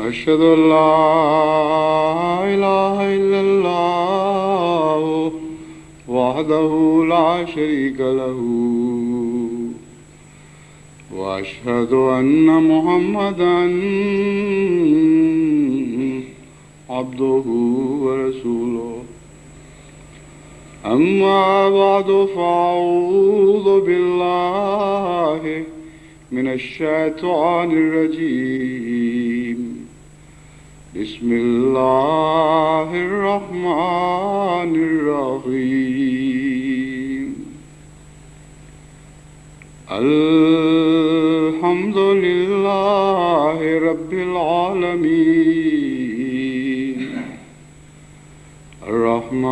أشهد أن لا إله إلا الله وحده لا شريك له وأشهد أن محمدا عبده ورسوله أما بعد فأعوذ بالله من الشيطان الرجيم بسم الله الرحمن الرحيم الحمد لله رب العالمين الرحمن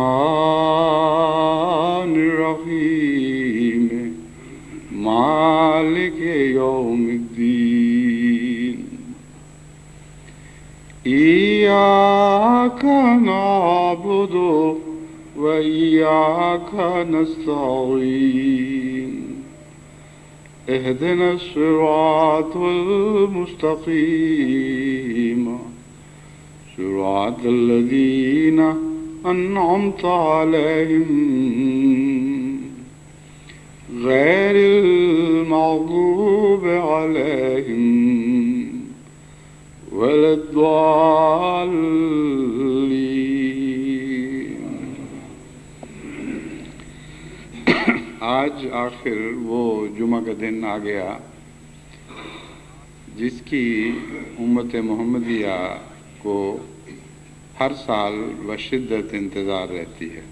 الرحيم مالك يوم الدين إياك نعبد وإياك نستعين اهدنا الصراط المستقيم صراط الذين أنعمت عليهم غير المغضوب عليهم ولا الضالين. آج آخر وہ جمعہ کا دن آ گیا جس کی امت محمدیہ کو ہر سال بشدت انتظار رہتی ہے،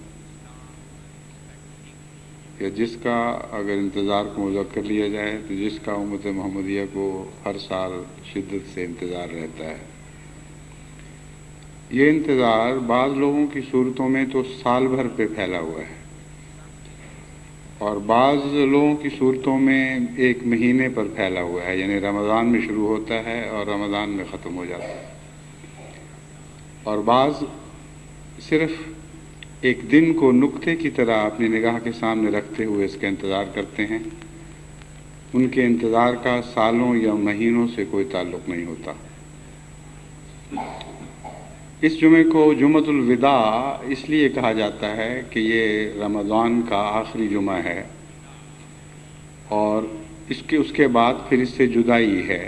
یا جس کا اگر انتظار کو مذکر لیا جائے تو جس کا امت محمدیہ کو ہر سال شدت سے انتظار رہتا ہے۔ یہ انتظار بعض لوگوں کی صورتوں میں تو سال بھر پہ پھیلا ہوا ہے، اور بعض لوگوں کی صورتوں میں ایک مہینے پر پھیلا ہوا ہے، یعنی رمضان میں شروع ہوتا ہے اور رمضان میں ختم ہو جاتا ہے، اور بعض صرف ایک دن کو نقطے کی طرح اپنی نگاہ کے سامنے رکھتے ہوئے اس کا انتظار کرتے ہیں۔ ان کے انتظار کا سالوں یا مہینوں سے کوئی تعلق نہیں ہوتا۔ اس جمعے کو جمعۃ الوداع اس لیے کہا جاتا ہے کہ یہ رمضان کا آخری جمعہ ہے، اور اس کے بعد پھر اس سے جدائی ہے۔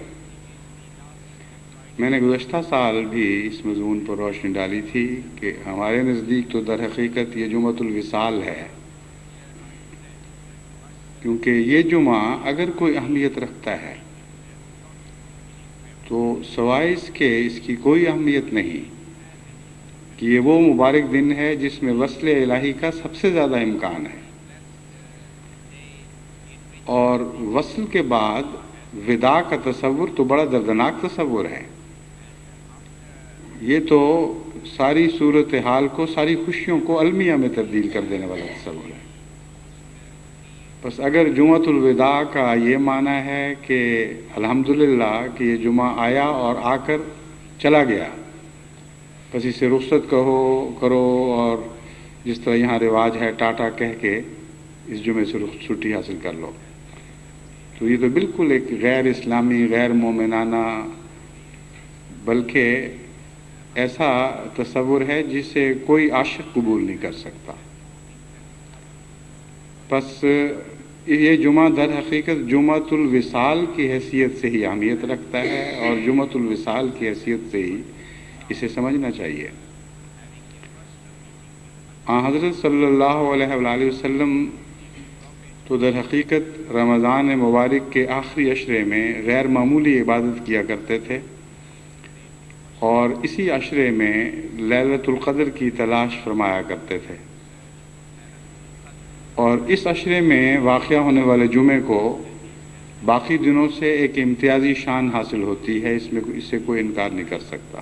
میں نے گزشتہ سال بھی اس مضمون پر روشنی ڈالی تھی کہ ہمارے نزدیک تو در حقیقت یہ جمعۃ الوصال ہے، کیونکہ یہ جمعہ اگر کوئی اہمیت رکھتا ہے تو سوائے اس کے اس کی کوئی اہمیت نہیں۔ کہ یہ وہ مبارک دن ہے جس میں وصل الہی کا سب سے زیادہ امکان ہے، اور وصل کے بعد وداع کا تصور تو بڑا دردناک تصور ہے۔ یہ تو ساری صورتحال کو، ساری خوشیوں کو المیہ میں تبدیل کر دینے والا تصور ہے۔ بس اگر جمعۃ الوداع کا یہ معنی ہے کہ الحمدللہ کہ یہ جمعہ آیا اور آ کر چلا گیا، بس اسے رخصت کرو اور جس طرح یہاں رواج ہے ٹاٹا کہہ کے اس جمعے سے چھٹی حاصل کر لو، تو یہ تو بالکل ایک غیر اسلامی، غیر مومنانہ، بلکہ ایسا تصور ہے جسے کوئی عاشق قبول نہیں کر سکتا۔ بس یہ جمعہ در حقیقت جمعۃ الوصال کی حیثیت سے ہی اہمیت رکھتا ہے، اور جمعۃ الوصال کی حیثیت سے ہی اسے سمجھنا چاہیے۔ حضرت صلی اللہ علیہ وآلہ وسلم تو در حقیقت رمضان مبارک کے آخری عشرے میں غیر معمولی عبادت کیا کرتے تھے، اور اسی عشرے میں لیلۃ القدر کی تلاش فرمایا کرتے تھے، اور اس عشرے میں واقع ہونے والے جمعے کو باقی دنوں سے ایک امتیازی شان حاصل ہوتی ہے، اس سے کوئی انکار نہیں کر سکتا،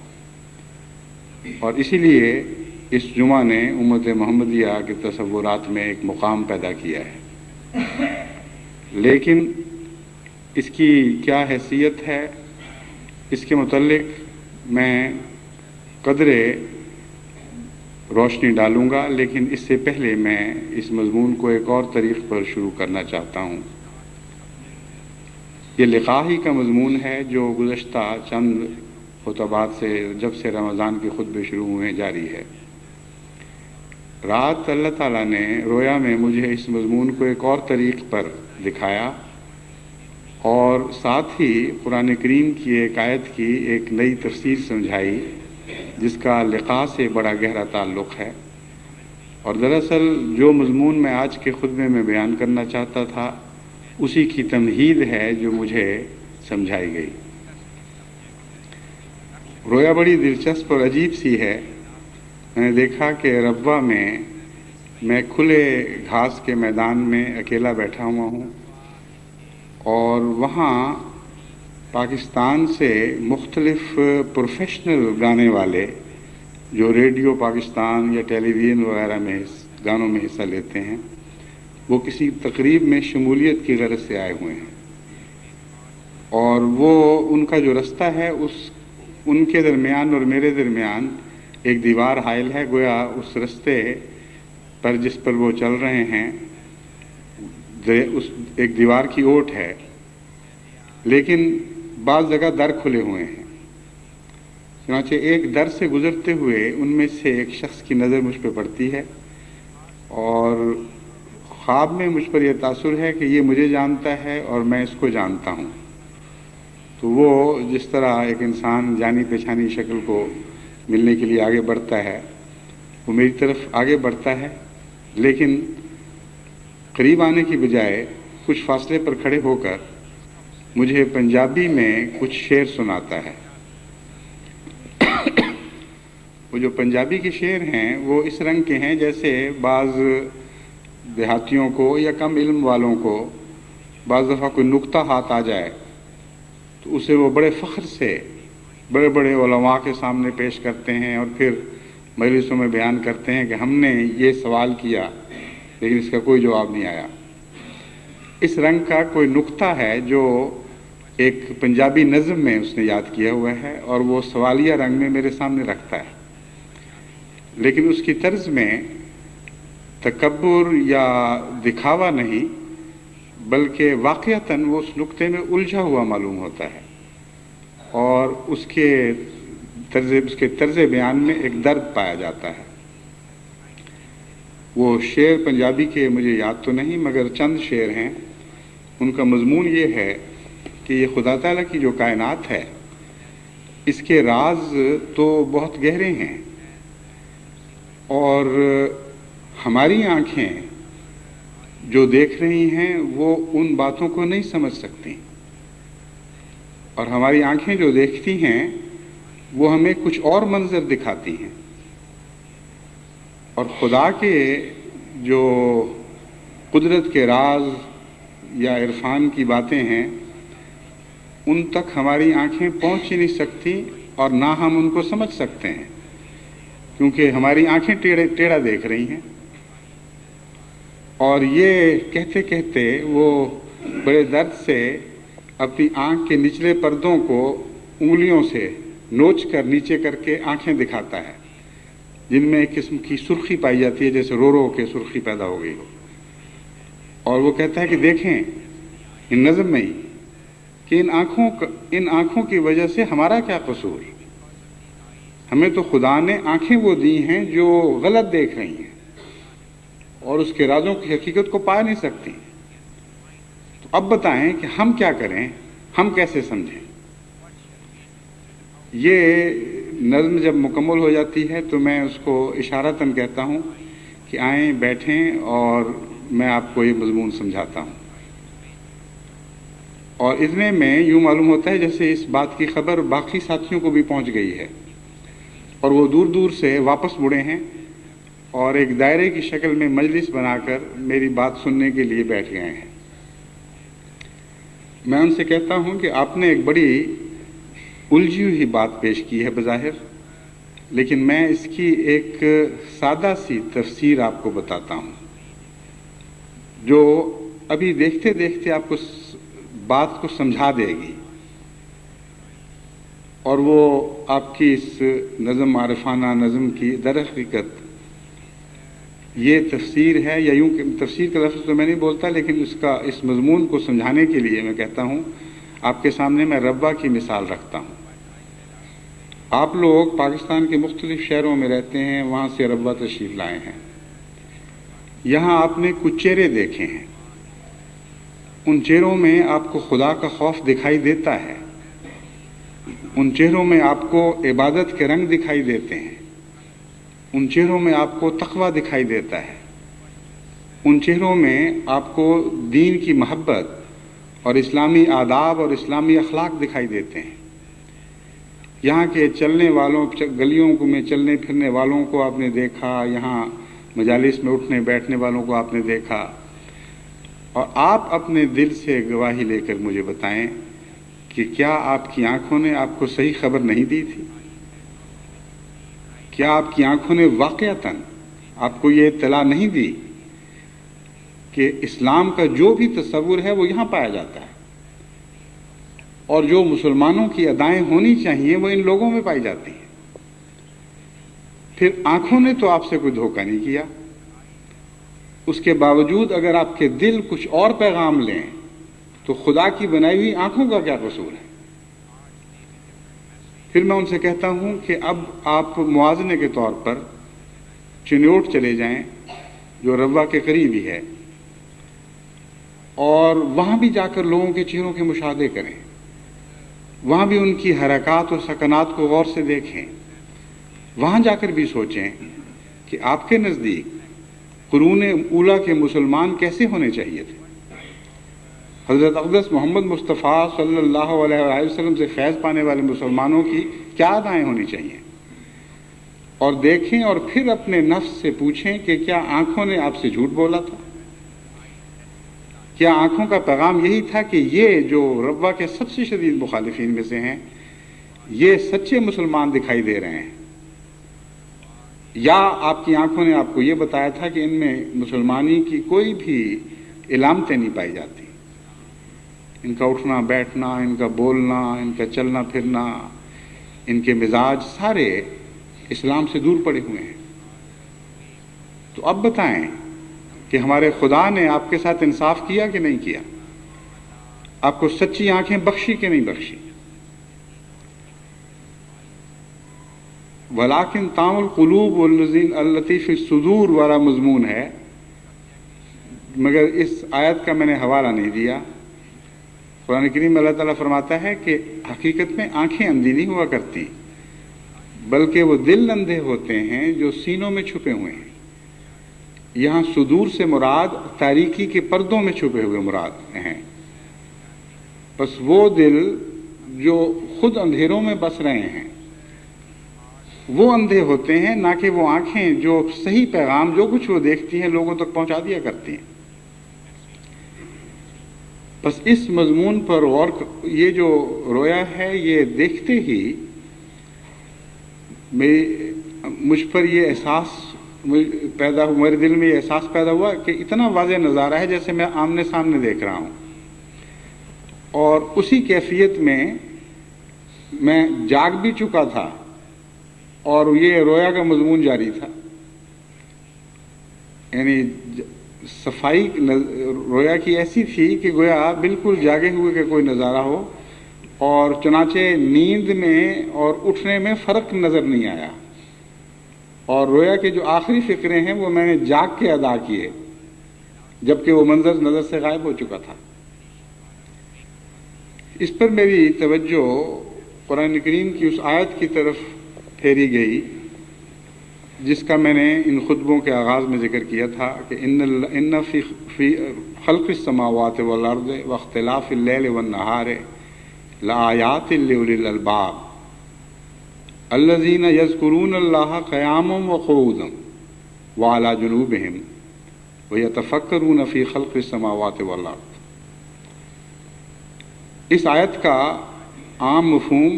اور اسی لیے اس جمعہ نے امت محمدیہ کے تصورات میں ایک مقام پیدا کیا ہے۔ لیکن اس کی کیا حیثیت ہے، اس کے متعلق میں قدرے روشنی ڈالوں گا، لیکن اس سے پہلے میں اس مضمون کو ایک اور طریق پر شروع کرنا چاہتا ہوں۔ یہ لقاء ہی کا مضمون ہے جو گزشتہ چند خطبات سے، جب سے رمضان کے خطبے شروع ہوئے جاری ہے۔ رات اللہ تعالیٰ نے رویا میں مجھے اس مضمون کو ایک اور طریق پر دکھایا، اور ساتھ ہی قرآن کریم کی ایک آیت کی ایک نئی تفسیر سمجھائی جس کا لقاء سے بڑا گہرا تعلق ہے، اور دراصل جو مضمون میں آج کے خطبے میں بیان کرنا چاہتا تھا اسی کی تمہید ہے جو مجھے سمجھائی گئی۔ رویا بڑی دلچسپ اور عجیب سی ہے۔ میں نے دیکھا کہ ربوہ میں کھلے گھاس کے میدان میں اکیلا بیٹھا ہوا ہوں، اور وہاں پاکستان سے مختلف پروفیشنل گانے والے جو ریڈیو پاکستان یا ٹیلی ویژن وغیرہ میں گانوں میں حصہ لیتے ہیں، وہ کسی تقریب میں شمولیت کی غرض سے آئے ہوئے ہیں، اور وہ ان کا جو رستہ ہے ان کے درمیان اور میرے درمیان ایک دیوار حائل ہے، گویا اس رستے پر جس پر وہ چل رہے ہیں اس ایک دیوار کی اوٹ ہے، لیکن بعض جگہ در کھلے ہوئے ہیں۔ چنانچہ ایک در سے گزرتے ہوئے ان میں سے ایک شخص کی نظر مجھ پہ پڑتی ہے، اور خواب میں مجھ پر یہ تاثر ہے کہ یہ مجھے جانتا ہے اور میں اس کو جانتا ہوں۔ تو وہ جس طرح ایک انسان جانی پہچانی شکل کو ملنے کے لیے آگے بڑھتا ہے، وہ میری طرف آگے بڑھتا ہے، لیکن قریب آنے کی بجائے کچھ فاصلے پر کھڑے ہو کر مجھے پنجابی میں کچھ شعر سناتا ہے۔ وہ جو پنجابی کے شعر ہیں وہ اس رنگ کے ہیں جیسے بعض دیہاتیوں کو یا کم علم والوں کو بعض دفعہ کوئی نکتہ ہاتھ آ جائے تو اسے وہ بڑے فخر سے بڑے بڑے علماء کے سامنے پیش کرتے ہیں، اور پھر مجلسوں میں بیان کرتے ہیں کہ ہم نے یہ سوال کیا لیکن اس کا کوئی جواب نہیں آیا۔ اس رنگ کا کوئی نکتہ ہے جو ایک پنجابی نظم میں اس نے یاد کیا ہوا ہے، اور وہ سوالیہ رنگ میں میرے سامنے رکھتا ہے، لیکن اس کی طرز میں تکبر یا دکھاوا نہیں، بلکہ واقعتاً وہ اس نکتے میں الجھا ہوا معلوم ہوتا ہے، اور اس کے طرز بیان میں ایک درد پایا جاتا ہے۔ وہ شعر پنجابی کے مجھے یاد تو نہیں، مگر چند شعر ہیں۔ ان کا مضمون یہ ہے کہ یہ خدا تعالیٰ کی جو کائنات ہے اس کے راز تو بہت گہرے ہیں، اور ہماری آنکھیں جو دیکھ رہی ہیں وہ ان باتوں کو نہیں سمجھ سکتی، اور ہماری آنکھیں جو دیکھتی ہیں وہ ہمیں کچھ اور منظر دکھاتی ہیں۔ اور خدا کے جو قدرت کے راز یا عرفان کی باتیں ہیں ان تک ہماری آنکھیں پہنچ ہی نہیں سکتی اور نہ ہم ان کو سمجھ سکتے ہیں، کیونکہ ہماری آنکھیں ٹیڑھا دیکھ رہی ہیں۔ اور یہ کہتے کہتے وہ بڑے درد سے اپنی آنکھ کے نچلے پردوں کو انگلیوں سے نوچ کر نیچے کر کے آنکھیں دکھاتا ہے، جن میں ایک قسم کی سرخی پائی جاتی ہے، جیسے رو رو کے سرخی پیدا ہو گئی ہو۔ اور وہ کہتا ہے کہ دیکھیں ان نظم میں ہی کہ ان آنکھوں کی وجہ سے ہمارا کیا قصور؟ ہمیں تو خدا نے آنکھیں وہ دی ہیں جو غلط دیکھ رہی ہیں اور اس کے رازوں کی حقیقت کو پا نہیں سکتی۔ تو اب بتائیں کہ ہم کیا کریں، ہم کیسے سمجھیں؟ یہ نظم جب مکمل ہو جاتی ہے تو میں اس کو اشارتاً کہتا ہوں کہ آئیں بیٹھیں اور میں آپ کو یہ مضمون سمجھاتا ہوں۔ اور اتنے میں یوں معلوم ہوتا ہے جیسے اس بات کی خبر باقی ساتھیوں کو بھی پہنچ گئی ہے اور وہ دور دور سے واپس مڑے ہیں اور ایک دائرے کی شکل میں مجلس بنا کر میری بات سننے کے لیے بیٹھ گئے ہیں۔ میں ان سے کہتا ہوں کہ آپ نے ایک بڑی الجھی ہوئی بات پیش کی ہے بظاہر، لیکن میں اس کی ایک سادہ سی تفسیر آپ کو بتاتا ہوں جو ابھی دیکھتے دیکھتے آپ کو بات کو سمجھا دے گی، اور وہ آپ کی اس نظم عارفانہ نظم کی در حقیقت یہ تفسیر ہے، یا یوں کہ تفسیر کا لفظ تو میں نہیں بولتا، لیکن اس مضمون کو سمجھانے کے لیے میں کہتا ہوں آپ کے سامنے میں ربوہ کی مثال رکھتا ہوں۔ آپ لوگ پاکستان کے مختلف شہروں میں رہتے ہیں، وہاں سے ربوہ تشریف لائے ہیں، یہاں آپ نے کچھ چہرے دیکھے ہیں، ان چہروں میں آپ کو خدا کا خوف دکھائی دیتا ہے، ان چہروں میں آپ کو عبادت کے رنگ دکھائی دیتے ہیں، ان چہروں میں آپ کو تقویٰ دکھائی دیتا ہے، ان چہروں میں آپ کو دین کی محبت اور اسلامی آداب اور اسلامی اخلاق دکھائی دیتے ہیں۔ یہاں کے چلنے والوں، گلیوں میں چلنے پھرنے والوں کو آپ نے دیکھا، یہاں مجالس میں اٹھنے بیٹھنے والوں کو آپ نے دیکھا، اور آپ اپنے دل سے گواہی لے کر مجھے بتائیں کہ کیا آپ کی آنکھوں نے آپ کو صحیح خبر نہیں دی تھی؟ کیا آپ کی آنکھوں نے واقعتاً آپ کو یہ اطلاع نہیں دی کہ اسلام کا جو بھی تصور ہے وہ یہاں پایا جاتا ہے، اور جو مسلمانوں کی ادائیں ہونی چاہیے وہ ان لوگوں میں پائی جاتی ہیں؟ پھر آنکھوں نے تو آپ سے کوئی دھوکہ نہیں کیا، اس کے باوجود اگر آپ کے دل کچھ اور پیغام لیں تو خدا کی بنائی ہوئی آنکھوں کا کیا قصور ہے؟ پھر میں ان سے کہتا ہوں کہ اب آپ موازنے کے طور پر چنیوٹ چلے جائیں جو ربوہ کے قریب ہی ہے، اور وہاں بھی جا کر لوگوں کے چہروں کے مشاہدے کریں، وہاں بھی ان کی حرکات اور سکنات کو غور سے دیکھیں، وہاں جا کر بھی سوچیں کہ آپ کے نزدیک قرون اولیٰ کے مسلمان کیسے ہونے چاہیے تھے، حضرت اقدس محمد مصطفیٰ صلی اللہ علیہ وآلہ وسلم سے فیض پانے والے مسلمانوں کی کیا ادائیں ہونی چاہیے، اور دیکھیں اور پھر اپنے نفس سے پوچھیں کہ کیا آنکھوں نے آپ سے جھوٹ بولا تھا؟ کیا آنکھوں کا پیغام یہی تھا کہ یہ جو ربوہ کے سب سے شدید مخالفین میں سے ہیں یہ سچے مسلمان دکھائی دے رہے ہیں، یا آپ کی آنکھوں نے آپ کو یہ بتایا تھا کہ ان میں مسلمانی کی کوئی بھی علامتیں نہیں پائی جاتی، ان کا اٹھنا بیٹھنا، ان کا بولنا، ان کا چلنا پھرنا، ان کے مزاج سارے اسلام سے دور پڑے ہوئے ہیں؟ تو اب بتائیں کہ ہمارے خدا نے آپ کے ساتھ انصاف کیا کہ نہیں کیا؟ آپ کو سچی آنکھیں بخشی کہ نہیں بخشی؟ وَلَٰكِن تَعْمَى الْقُلُوبُ الَّتِي فِي الصُّدُورِ والا مضمون ہے، مگر اس آیت کا میں نے حوالہ نہیں دیا۔ قرآن کریم میں اللہ تعالیٰ فرماتا ہے کہ حقیقت میں آنکھیں اندھی نہیں ہوا کرتی، بلکہ وہ دل اندھے ہوتے ہیں جو سینوں میں چھپے ہوئے ہیں۔ یہاں صدور سے مراد تاریکی کے پردوں میں چھپے ہوئے مراد ہیں، بس وہ دل جو خود اندھیروں میں بس رہے ہیں، وہ اندھے ہوتے ہیں، نہ کہ وہ آنکھیں جو صحیح پیغام جو کچھ وہ دیکھتی ہیں لوگوں تک پہنچا دیا کرتی ہیں۔ بس اس مضمون پر غور، یہ جو رویا ہے یہ دیکھتے ہی مجھ پر یہ احساس پیدا ہوا، میرے دل میں یہ احساس پیدا ہوا کہ اتنا واضح نظارہ ہے جیسے میں آمنے سامنے دیکھ رہا ہوں، اور اسی کیفیت میں جاگ بھی چکا تھا اور یہ رویا کا مضمون جاری تھا۔ یعنی صفائی رویا کی ایسی تھی کہ گویا بالکل جاگے ہوئے کا کوئی نظارہ ہو، اور چنانچہ نیند میں اور اٹھنے میں فرق نظر نہیں آیا، اور رویا کے جو آخری فقرے ہیں وہ میں نے جاگ کے ادا کیے، جبکہ وہ منظر نظر سے غائب ہو چکا تھا۔ اس پر میری توجہ قرآن کریم کی اس آیت کی طرف پھیری گئی جس کا میں نے ان خطبوں کے آغاز میں ذکر کیا تھا کہ ان فی خلق السماوات والارض واختلاف اللیل والنہار لآیات لأولی الالباب الذین یذکرون اللہ قیاما وقعودا وعلی جنوبہم ویتفکرون فی خلق السماوات والارض۔ اس آیت کا عام مفہوم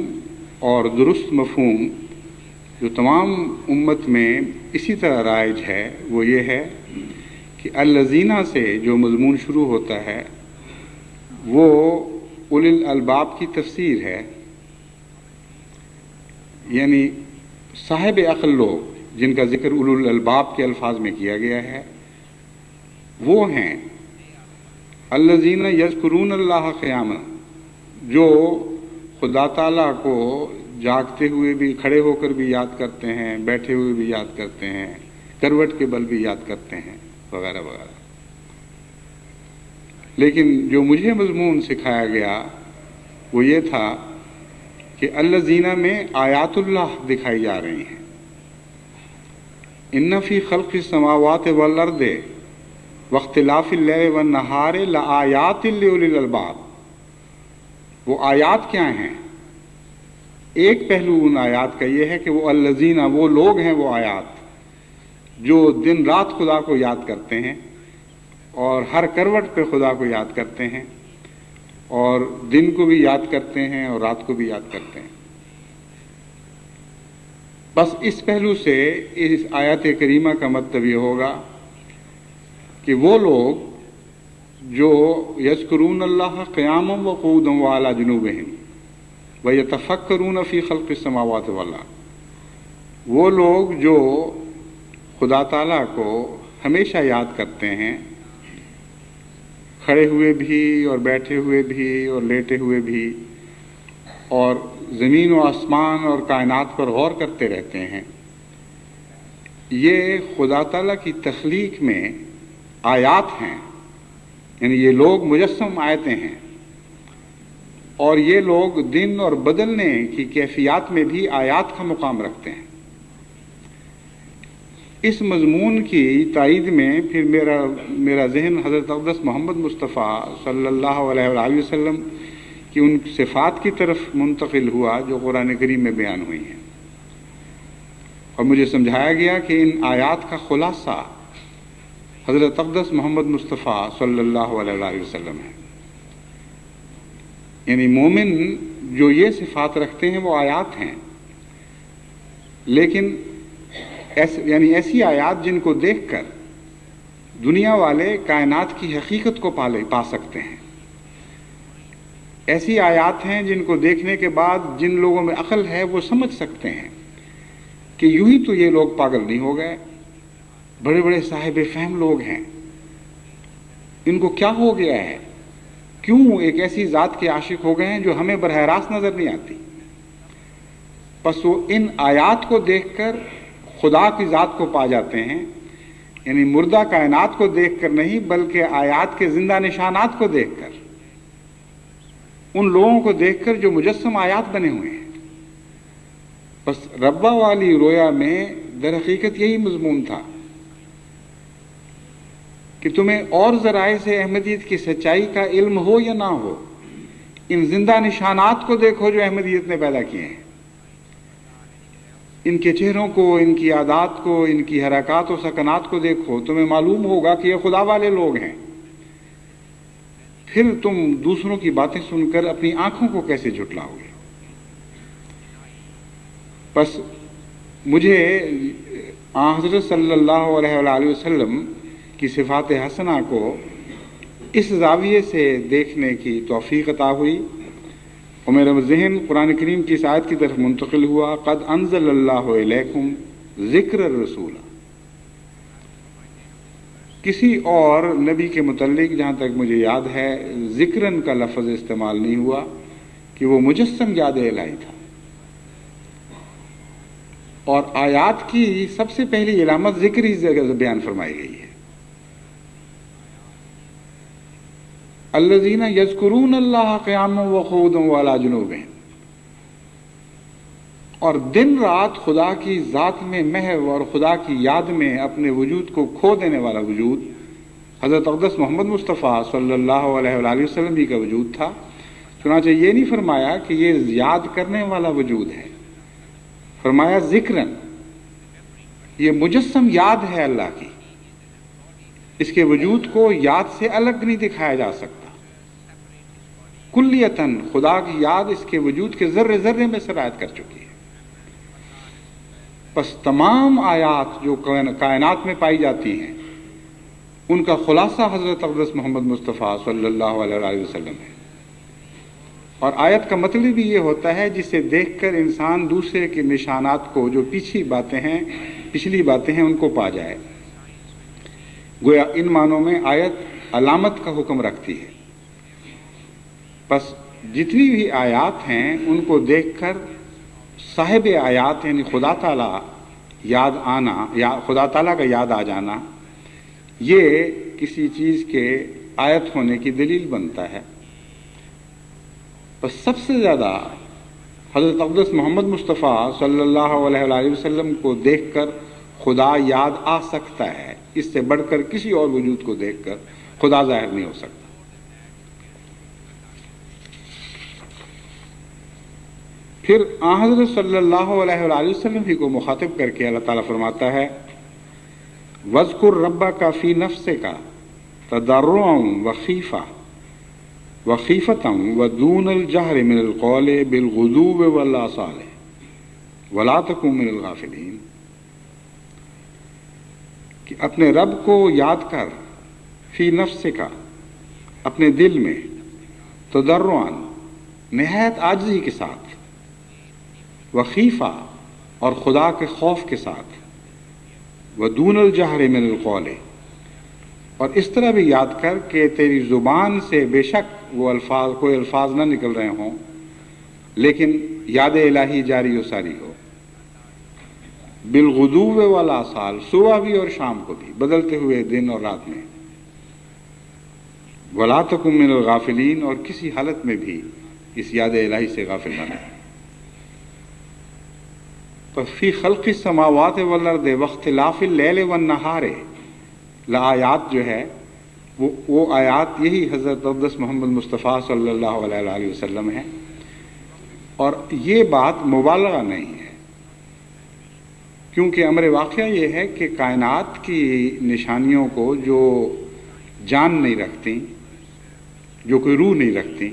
اور درست مفہوم جو تمام امت میں اسی طرح رائج ہے وہ یہ ہے کہ الذین سے جو مضمون شروع ہوتا ہے وہ اولی الالباب کی تفسیر ہے، یعنی صاحب عقل لوگ جن کا ذکر اولی الالباب کے الفاظ میں کیا گیا ہے وہ ہیں الذین یذکرون اللہ قیاما، جو خدا تعالیٰ کو جاگتے ہوئے بھی، کھڑے ہو کر بھی یاد کرتے ہیں، بیٹھے ہوئے بھی یاد کرتے ہیں، کروٹ کے بل بھی یاد کرتے ہیں، وغیرہ وغیرہ۔ لیکن جو مجھے مضمون سکھایا گیا وہ یہ تھا کہ الذین میں آیات اللہ دکھائی جا رہی ہیں، ان فی خلق السماوات والارض واختلاف اللیل والنہار لآیات لأولی الالباب۔ وہ آیات کیا ہیں؟ ایک پہلو ان آیات کا یہ ہے کہ وہ الذین، وہ لوگ ہیں، وہ آیات جو دن رات خدا کو یاد کرتے ہیں اور ہر کروٹ پہ خدا کو یاد کرتے ہیں، اور دن کو بھی یاد کرتے ہیں اور رات کو بھی یاد کرتے ہیں۔ بس اس پہلو سے اس آیت کریمہ کا مطلب یہ ہوگا کہ وہ لوگ جو یذکرون اللہ قیاما وقعودا وعلی جنوبہم ویتفکرون فی خلق السماوات والارض، وہ لوگ جو خدا تعالیٰ کو ہمیشہ یاد کرتے ہیں، کھڑے ہوئے بھی اور بیٹھے ہوئے بھی اور لیٹے ہوئے بھی، اور زمین و آسمان اور کائنات پر غور کرتے رہتے ہیں، یہ خدا تعالیٰ کی تخلیق میں آیات ہیں، یعنی یہ لوگ مجسم آیتیں ہیں، اور یہ لوگ دن اور بدلنے کی کیفیات میں بھی آیات کا مقام رکھتے ہیں۔ اس مضمون کی تائید میں پھر میرا ذہن حضرت اقدس محمد مصطفیٰ صلی اللہ علیہ وآلہ وسلم کی ان صفات کی طرف منتقل ہوا جو قرآن کریم میں بیان ہوئی ہیں، اور مجھے سمجھایا گیا کہ ان آیات کا خلاصہ حضرت اقدس محمد مصطفیٰ صلی اللہ علیہ وآلہ وسلم ہے۔ یعنی مومن جو یہ صفات رکھتے ہیں وہ آیات ہیں، لیکن یعنی ایسی آیات جن کو دیکھ کر دنیا والے کائنات کی حقیقت کو پا سکتے ہیں، ایسی آیات ہیں جن کو دیکھنے کے بعد جن لوگوں میں عقل ہے وہ سمجھ سکتے ہیں کہ یوں ہی تو یہ لوگ پاگل نہیں ہو گئے، بڑے بڑے صاحب فہم لوگ ہیں، ان کو کیا ہو گیا ہے، کیوں ایک ایسی ذات کے عاشق ہو گئے ہیں جو ہمیں براہ راست نظر نہیں آتی۔ پس وہ ان آیات کو دیکھ کر خدا کی ذات کو پا جاتے ہیں، یعنی مردہ کائنات کو دیکھ کر نہیں بلکہ آیات کے زندہ نشانات کو دیکھ کر، ان لوگوں کو دیکھ کر جو مجسم آیات بنے ہوئے ہیں۔ بس ربا والی رویا میں در حقیقت یہی مضمون تھا کہ تمہیں اور ذرائع سے احمدیت کی سچائی کا علم ہو یا نہ ہو، ان زندہ نشانات کو دیکھو جو احمدیت نے پیدا کیے ہیں، ان کے چہروں کو، ان کی عادات کو، ان کی حرکات و سکنات کو دیکھو، تمہیں معلوم ہوگا کہ یہ خدا والے لوگ ہیں۔ پھر تم دوسروں کی باتیں سن کر اپنی آنکھوں کو کیسے جھٹلاؤ گے؟ بس مجھے حضرت صلی اللہ علیہ وآلہ وسلم کی صفات حسنہ کو اس زاویے سے دیکھنے کی توفیق عطا ہوئی، اور میرا ذہن قرآن کریم کی اس آیت کی طرف منتقل ہوا، قد انزل اللہ علیکم ذکر الرسول۔ کسی اور نبی کے متعلق جہاں تک مجھے یاد ہے ذکرن کا لفظ استعمال نہیں ہوا کہ وہ مجسم یاد الہی تھا۔ اور آیات کی سب سے پہلی علامت ذکر ہی بیان فرمائی گئی ہے، الذین یذکرون اللہ قیاما وقعودا وعلی جنوبہم، اور دن رات خدا کی ذات میں محو اور خدا کی یاد میں اپنے وجود کو کھو دینے والا وجود حضرت اقدس محمد مصطفیٰ صلی اللہ علیہ وآلہ وسلم ہی کا وجود تھا۔ چنانچہ یہ نہیں فرمایا کہ یہ یاد کرنے والا وجود ہے، فرمایا ذکرن، یہ مجسم یاد ہے اللہ کی، اس کے وجود کو یاد سے الگ نہیں دکھایا جا سکتا۔ کلیتاً خدا کی یاد اس کے وجود کے ذرے ذرے میں سرایت کر چکی ہے۔ بس تمام آیات جو کائنات میں پائی جاتی ہیں ان کا خلاصہ حضرت اقدس محمد مصطفیٰ صلی اللہ علیہ وآلہ وسلم ہے، اور آیت کا مطلب بھی یہ ہوتا ہے جسے دیکھ کر انسان دوسرے کے نشانات کو، جو پچھلی باتیں ہیں ان کو پا جائے۔ گویا ان معنوں میں آیت علامت کا حکم رکھتی ہے۔ بس جتنی بھی آیات ہیں ان کو دیکھ کر صاحب آیات یعنی خدا تعالیٰ یاد آنا یا خدا تعالیٰ کا یاد آ جانا، یہ کسی چیز کے آیت ہونے کی دلیل بنتا ہے۔ بس سب سے زیادہ حضرت اقدس محمد مصطفیٰ صلی اللہ علیہ وآلہ وسلم کو دیکھ کر خدا یاد آ سکتا ہے، اس سے بڑھ کر کسی اور وجود کو دیکھ کر خدا ظاہر نہیں ہو سکتا۔ پھر حضرت صلی اللہ علیہ وآلہ وسلم ہی کو مخاطب کر کے اللہ تعالیٰ فرماتا ہے، وَاذْكُرْ رَبَّكَ فِي نَفْسِكَ تَضَرُّعًا وَخِيفَةً وَدُونَ الْجَهْرِ مِنَ الْقَوْلِ بِالْغُدُوِّ وَالْآصَالِ وَلَا تَكُن مِنَ الْغَافِلِينَ، کہ اپنے رب کو یاد کر، فی نفسک، اپنے دل میں، تضرعاً، نہایت عاجزی کے ساتھ، وخیفہ، اور خدا کے خوف کے ساتھ، ودون الجہر من القول، اور اس طرح بھی یاد کر کہ تیری زبان سے بے شک وہ کوئی الفاظ نہ نکل رہے ہوں لیکن یاد الہی جاری و ساری ہو، بالغدو والآصال، صبح بھی اور شام کو بھی، بدلتے ہوئے دن اور رات میں، ولا تکن من الغافلین، اور کسی حالت میں بھی اس یاد الہی سے غافل نہ رہے۔ فی خلق السماوات والارض واختلاف اللیل والنہار، لآیات جو ہے وہ آیات یہی حضرت اقدس محمد مصطفیٰ صلی اللہ علیہ وآلہ وسلم ہے، اور یہ بات مبالغہ نہیں ہے، کیونکہ امر واقعہ یہ ہے کہ کائنات کی نشانیوں کو جو جان نہیں رکھتی، جو کوئی روح نہیں رکھتی،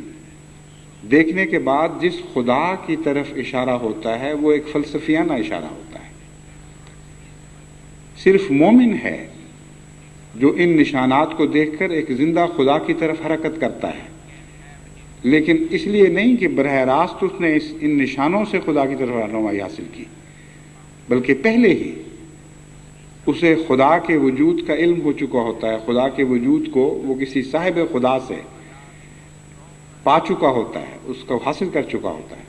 دیکھنے کے بعد جس خدا کی طرف اشارہ ہوتا ہے وہ ایک فلسفیانہ اشارہ ہوتا ہے۔ صرف مومن ہے جو ان نشانات کو دیکھ کر ایک زندہ خدا کی طرف حرکت کرتا ہے، لیکن اس لیے نہیں کہ براہ راست اس نے ان نشانوں سے خدا کی طرف رہنمائی حاصل کی، بلکہ پہلے ہی اسے خدا کے وجود کا علم ہو چکا ہوتا ہے، خدا کے وجود کو وہ کسی صاحب خدا سے پا چکا ہوتا ہے، اس کو حاصل کر چکا ہوتا ہے،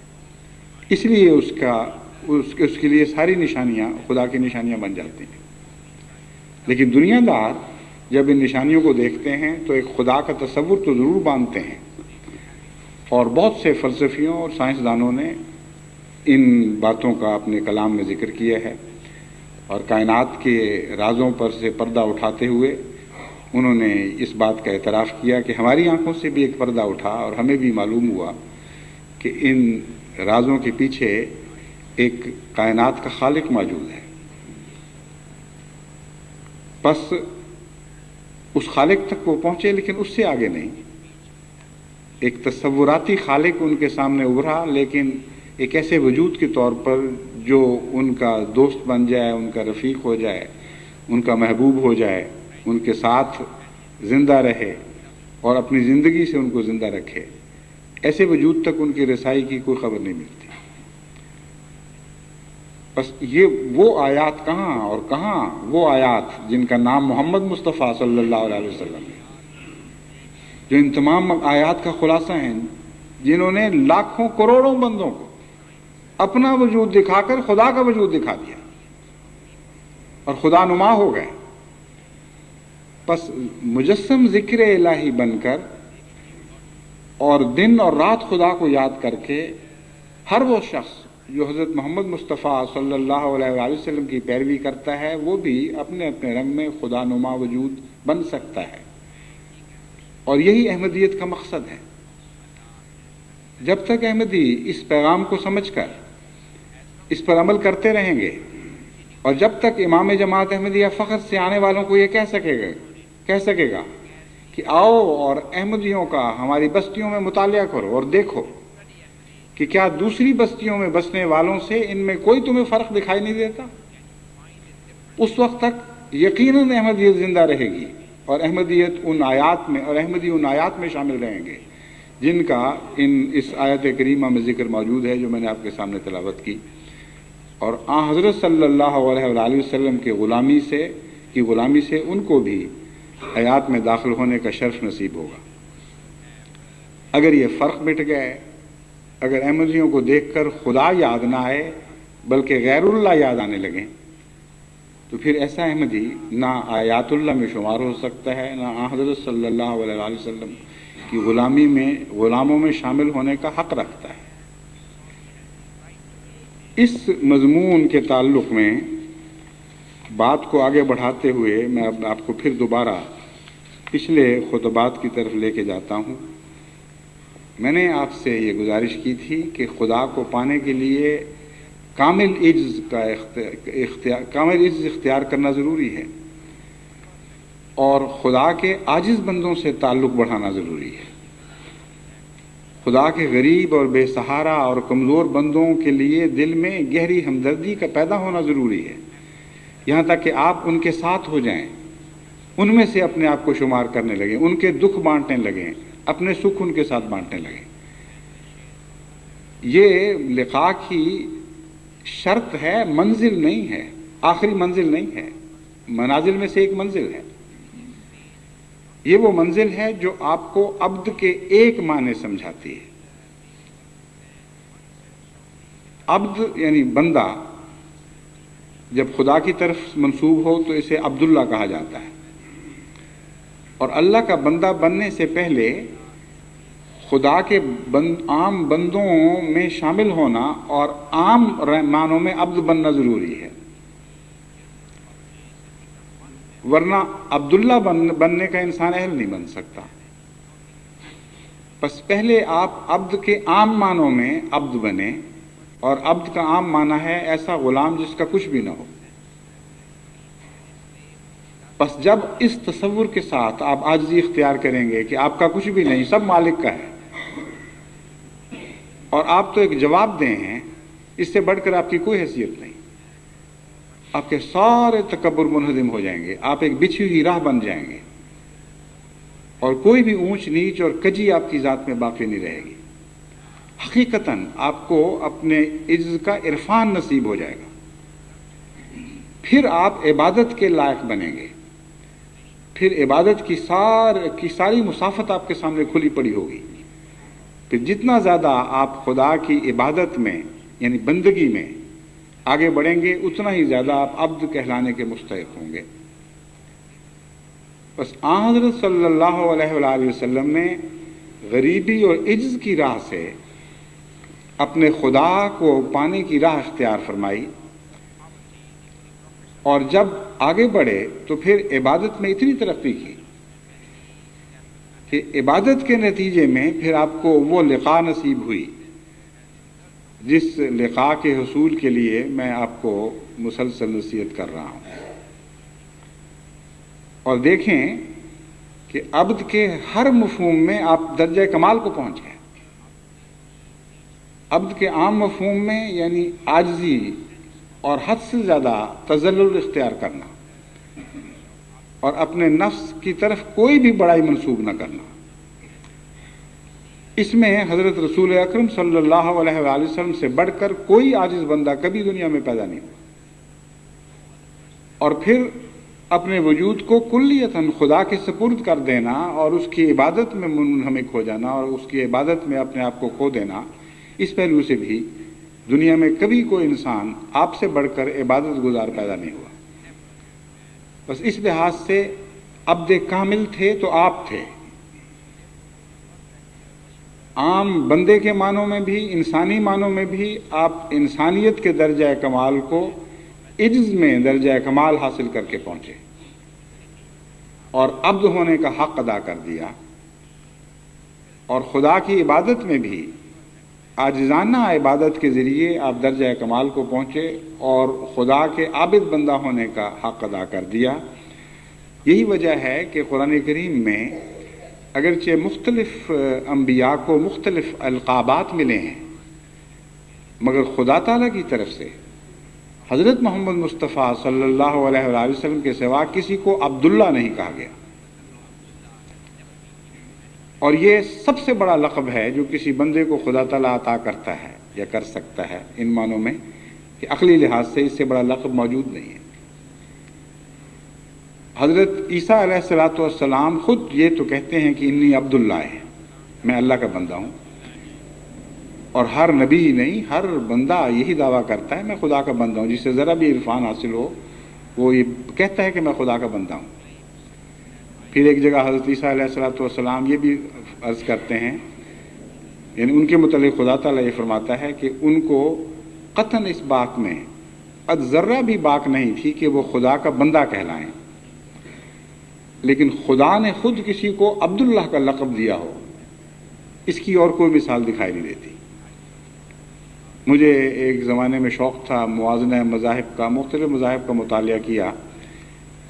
اس لیے اس کے لیے ساری نشانیاں خدا کی نشانیاں بن جاتی ہیں۔ لیکن دنیا دار جب ان نشانیوں کو دیکھتے ہیں تو ایک خدا کا تصور تو ضرور باندھتے ہیں، اور بہت سے فلسفیوں اور سائنسدانوں نے ان باتوں کا اپنے کلام میں ذکر کیا ہے، اور کائنات کے رازوں پر سے پردہ اٹھاتے ہوئے انہوں نے اس بات کا اعتراف کیا کہ ہماری آنکھوں سے بھی ایک پردہ اٹھا اور ہمیں بھی معلوم ہوا کہ ان رازوں کے پیچھے ایک کائنات کا خالق موجود ہے، بس اس خالق تک وہ پہنچے لیکن اس سے آگے نہیں۔ ایک تصوراتی خالق ان کے سامنے ابھرا، لیکن ایک ایسے وجود کے طور پر جو ان کا دوست بن جائے، ان کا رفیق ہو جائے، ان کا محبوب ہو جائے، ان کے ساتھ زندہ رہے اور اپنی زندگی سے ان کو زندہ رکھے، ایسے وجود تک ان کی رسائی کی کوئی خبر نہیں ملتی۔ بس یہ وہ آیات کہاں اور کہاں وہ آیات جن کا نام محمد مصطفیٰ صلی اللہ علیہ وسلم ہے، جو ان تمام آیات کا خلاصہ ہیں، جنہوں نے لاکھوں کروڑوں بندوں کو اپنا وجود دکھا کر خدا کا وجود دکھا دیا اور خدا نما ہو گئے۔ بس مجسم ذکر الہی بن کر اور دن اور رات خدا کو یاد کر کے ہر وہ شخص جو حضرت محمد مصطفیٰ صلی اللہ علیہ وآلہ وسلم کی پیروی کرتا ہے، وہ بھی اپنے اپنے رنگ میں خدا نما وجود بن سکتا ہے، اور یہی احمدیت کا مقصد ہے۔ جب تک احمدی اس پیغام کو سمجھ کر اس پر عمل کرتے رہیں گے، اور جب تک امام جماعت احمدیہ فخر سے آنے والوں کو یہ کہہ سکے گا کہ آؤ اور احمدیوں کا ہماری بستیوں میں مطالعہ کرو اور دیکھو کہ کیا دوسری بستیوں میں بسنے والوں سے ان میں کوئی تمہیں فرق دکھائی نہیں دیتا، اس وقت تک یقیناً احمدیت زندہ رہے گی، اور احمدی ان آیات میں شامل رہیں گے جن کا اس آیت کریمہ میں ذکر موجود ہے جو میں نے آپ کے سامنے تلاوت کی، اور آن حضرت صلی اللہ علیہ وآلہ وسلم کی غلامی سے ان کو بھی حیات میں داخل ہونے کا شرف نصیب ہوگا۔ اگر یہ فرق مٹ گئے، اگر احمدیوں کو دیکھ کر خدا یاد نہ آئے بلکہ غیر اللہ یاد آنے لگیں، تو پھر ایسا احمدی نہ آیات اللہ میں شمار ہو سکتا ہے، نہ آن حضرت صلی اللہ علیہ وآلہ وسلم کی غلاموں میں شامل ہونے کا حق رکھتا ہے۔ اس مضمون کے تعلق میں بات کو آگے بڑھاتے ہوئے میں اب آپ کو پھر دوبارہ پچھلے خطبات کی طرف لے کے جاتا ہوں۔ میں نے آپ سے یہ گزارش کی تھی کہ خدا کو پانے کے لیے کامل عجز اختیار کرنا ضروری ہے، اور خدا کے عاجز بندوں سے تعلق بڑھانا ضروری ہے۔ خدا کے غریب اور بے سہارا اور کمزور بندوں کے لیے دل میں گہری ہمدردی کا پیدا ہونا ضروری ہے، یہاں تک کہ آپ ان کے ساتھ ہو جائیں، ان میں سے اپنے آپ کو شمار کرنے لگیں، ان کے دکھ بانٹنے لگیں، اپنے سکھ ان کے ساتھ بانٹنے لگیں۔ یہ لقاء کی شرط ہے، منزل نہیں ہے، آخری منزل نہیں ہے، منازل میں سے ایک منزل ہے۔ یہ وہ منزل ہے جو آپ کو عبد کے ایک معنی سمجھاتی ہے۔ عبد یعنی بندہ جب خدا کی طرف منسوب ہو تو اسے عبداللہ کہا جاتا ہے، اور اللہ کا بندہ بننے سے پہلے خدا کے عام بندوں میں شامل ہونا اور عام معنوں میں عبد بننا ضروری ہے، ورنہ عبداللہ بننے کا انسان اہل نہیں بن سکتا۔ بس پہلے آپ عبد کے عام معنوں میں عبد بنے، اور عبد کا عام معنی ہے ایسا غلام جس کا کچھ بھی نہ ہو۔ بس جب اس تصور کے ساتھ آپ عاجزی اختیار کریں گے کہ آپ کا کچھ بھی نہیں، سب مالک کا ہے، اور آپ تو ایک جواب دیں ہیں، اس سے بڑھ کر آپ کی کوئی حیثیت نہیں، آپ کے سارے تکبر منہدم ہو جائیں گے، آپ ایک بچھی ہوئی راہ بن جائیں گے، اور کوئی بھی اونچ نیچ اور کجی آپ کی ذات میں باقی نہیں رہے گی۔ حقیقتاً آپ کو اپنے عجز کا عرفان نصیب ہو جائے گا، پھر آپ عبادت کے لائق بنیں گے، پھر عبادت کی ساری مسافت آپ کے سامنے کھلی پڑی ہوگی۔ پھر جتنا زیادہ آپ خدا کی عبادت میں یعنی بندگی میں آگے بڑھیں گے، اتنا ہی زیادہ آپ عبد کہلانے کے مستحق ہوں گے۔ بس آن حضرت صلی اللہ علیہ وآلہ وسلم نے غریبی اور عجز کی راہ سے اپنے خدا کو پانے کی راہ اختیار فرمائی، اور جب آگے بڑھے تو پھر عبادت میں اتنی ترقی کی کہ عبادت کے نتیجے میں پھر آپ کو وہ لقاء نصیب ہوئی جس لقاء کے حصول کے لیے میں آپ کو مسلسل نصیحت کر رہا ہوں. اور دیکھیں کہ عبد کے ہر مفہوم میں آپ درجہ کمال کو پہنچ گئے. عبد کے عام مفہوم میں یعنی عاجزی اور حد سے زیادہ تذلل اختیار کرنا اور اپنے نفس کی طرف کوئی بھی بڑائی منسوب نہ کرنا. اس میں حضرت رسول اکرم صلی اللہ علیہ وآلہ وسلم سے بڑھ کر کوئی عاجز بندہ کبھی دنیا میں پیدا نہیں ہوا. اور پھر اپنے وجود کو کلیتاً خدا کے سپرد کر دینا اور اس کی عبادت میں منہمک ہو جانا اور اس کی عبادت میں اپنے آپ کو کھو دینا، اس پہلو سے بھی دنیا میں کبھی کوئی انسان آپ سے بڑھ کر عبادت گزار پیدا نہیں ہوا. بس اس لحاظ سے عبد کامل تھے تو آپ تھے. عام بندے کے معنوں میں بھی، انسانی معنوں میں بھی آپ انسانیت کے درجہ کمال کو عجز میں درجہ کمال حاصل کر کے پہنچے اور عبد ہونے کا حق ادا کر دیا. اور خدا کی عبادت میں بھی عاجزانہ عبادت کے ذریعے آپ درجہ کمال کو پہنچے اور خدا کے عابد بندہ ہونے کا حق ادا کر دیا. یہی وجہ ہے کہ قرآن کریم میں اگرچہ مختلف انبیاء کو مختلف القابات ملے ہیں، مگر خدا تعالیٰ کی طرف سے حضرت محمد مصطفیٰ صلی اللہ علیہ وآلہ وسلم کے سوا کسی کو عبداللہ نہیں کہا گیا. اور یہ سب سے بڑا لقب ہے جو کسی بندے کو خدا تعالیٰ عطا کرتا ہے یا کر سکتا ہے، ان معنوں میں کہ عقلی لحاظ سے اس سے بڑا لقب موجود نہیں ہے. حضرت عیسیٰ علیہ الصلوۃ والسلام خود یہ تو کہتے ہیں کہ انی عبداللہ ہے، میں اللہ کا بندہ ہوں. اور ہر نبی ہی نہیں، ہر بندہ یہی دعویٰ کرتا ہے میں خدا کا بندہ ہوں. جسے ذرا بھی عرفان حاصل ہو وہ یہ کہتا ہے کہ میں خدا کا بندہ ہوں. پھر ایک جگہ حضرت عیسیٰ علیہ الصلوۃ والسلام یہ بھی عرض کرتے ہیں، یعنی ان کے متعلق خدا تعالیٰ یہ فرماتا ہے کہ ان کو قطعاً اس بات میں ذرہ بھی باک نہیں تھی کہ وہ خدا کا بندہ کہلائیں، لیکن خدا نے خود کسی کو عبداللہ کا لقب دیا ہو، اس کی اور کوئی مثال دکھائی نہیں دیتی. مجھے ایک زمانے میں شوق تھا موازنہ مذاہب کا، مختلف مذاہب کا مطالعہ کیا.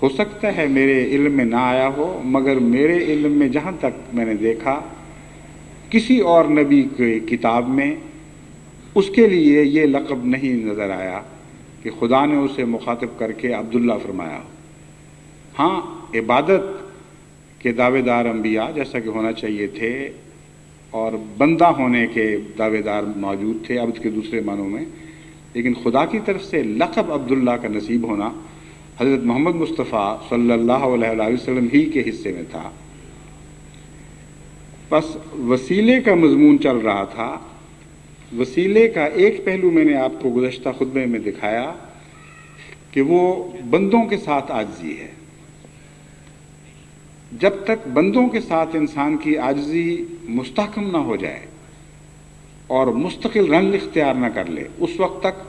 ہو سکتا ہے میرے علم میں نہ آیا ہو، مگر میرے علم میں جہاں تک میں نے دیکھا کسی اور نبی کی کتاب میں اس کے لیے یہ لقب نہیں نظر آیا کہ خدا نے اسے مخاطب کر کے عبداللہ فرمایا ہو. ہاں، عبادت کے دعوے دار انبیاء جیسا کہ ہونا چاہیے تھے اور بندہ ہونے کے دعوے دار موجود تھے عبد کے دوسرے معنوں میں، لیکن خدا کی طرف سے لقب عبداللہ کا نصیب ہونا حضرت محمد مصطفیٰ صلی اللہ علیہ وسلم ہی کے حصے میں تھا. بس وسیلے کا مضمون چل رہا تھا. وسیلے کا ایک پہلو میں نے آپ کو گزشتہ خطبے میں دکھایا کہ وہ بندوں کے ساتھ عاجزی ہے. جب تک بندوں کے ساتھ انسان کی عاجزی مستحکم نہ ہو جائے اور مستقل رنگ اختیار نہ کر لے، اس وقت تک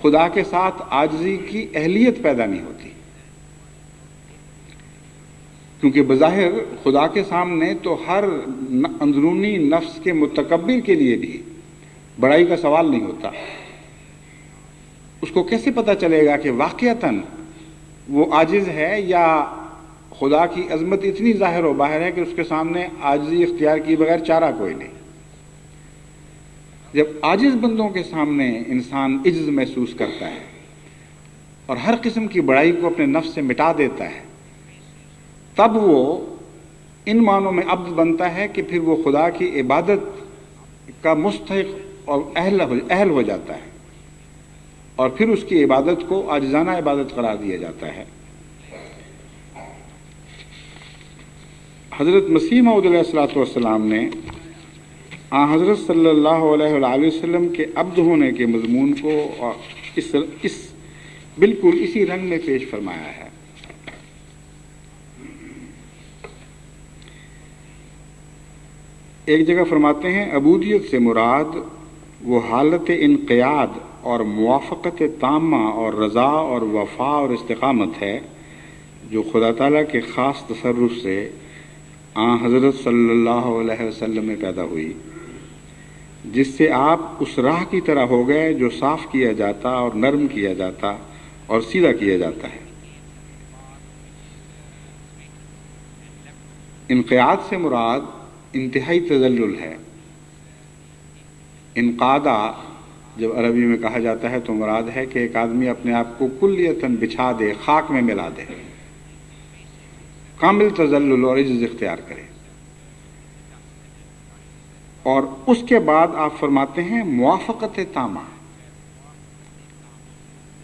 خدا کے ساتھ عاجزی کی اہلیت پیدا نہیں ہوتی. کیونکہ بظاہر خدا کے سامنے تو ہر اندرونی نفس کے متکبر کے لیے بھی بڑائی کا سوال نہیں ہوتا. اس کو کیسے پتہ چلے گا کہ واقعتاً وہ عاجز ہے یا خدا کی عظمت اتنی ظاہر و باہر ہے کہ اس کے سامنے عاجزی اختیار کیے بغیر چارہ کوئی نہیں. جب عاجز بندوں کے سامنے انسان عجز محسوس کرتا ہے اور ہر قسم کی بڑائی کو اپنے نفس سے مٹا دیتا ہے، تب وہ ان معنوں میں عبد بنتا ہے کہ پھر وہ خدا کی عبادت کا مستحق اور اہل ہو جاتا ہے، اور پھر اس کی عبادت کو عاجزانہ عبادت قرار دیا جاتا ہے. حضرت مسیح موعود علیہ الصلوۃ والسلام نے حضرت صلی اللہ علیہ وآلہ وسلم کے عبد ہونے کے مضمون کو اس بالکل اسی رنگ میں پیش فرمایا ہے. ایک جگہ فرماتے ہیں عبودیت سے مراد وہ حالت انقیاد اور موافقت تامہ اور رضا اور وفا اور استقامت ہے جو خدا تعالیٰ کے خاص تصرف سے حضرت صلی اللہ علیہ وسلم میں پیدا ہوئی. جس سے آپ اس راہ کی طرح ہو گئے جو صاف کیا جاتا اور نرم کیا جاتا اور سیدھا کیا جاتا ہے۔ انقیاد سے مراد انتہائی تذلل ہے۔ انقادہ جب عربی میں کہا جاتا ہے تو مراد ہے کہ ایک آدمی اپنے آپ کو کلیتاً بچھا دے، خاک میں ملا دے، کامل تذلل اور عجز اختیار کرے۔ اور اس کے بعد آپ فرماتے ہیں موافقت تامہ،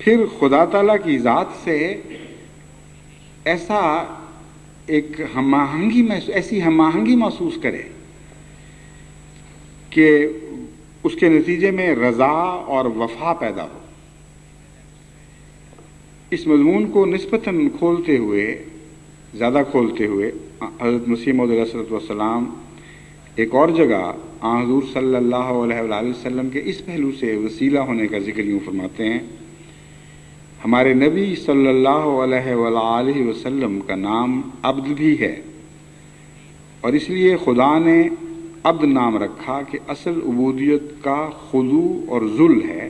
پھر خدا تعالیٰ کی ذات سے ایسا ایک ایسی ہم آہنگی محسوس کرے کہ اس کے نتیجے میں رضا اور وفا پیدا ہو۔ اس مضمون کو نسبتاً زیادہ کھولتے ہوئے حضرت مسیح موعود علیہ السلام ایک اور جگہ حضور صلی اللہ علیہ وآلہ وسلم کے اس پہلو سے وسیلہ ہونے کا ذکر یوں فرماتے ہیں، ہمارے نبی صلی اللہ علیہ وآلہ وسلم کا نام عبد بھی ہے، اور اس لیے خدا نے عبد نام رکھا کہ اصل عبودیت کا خضوع اور ذل ہے،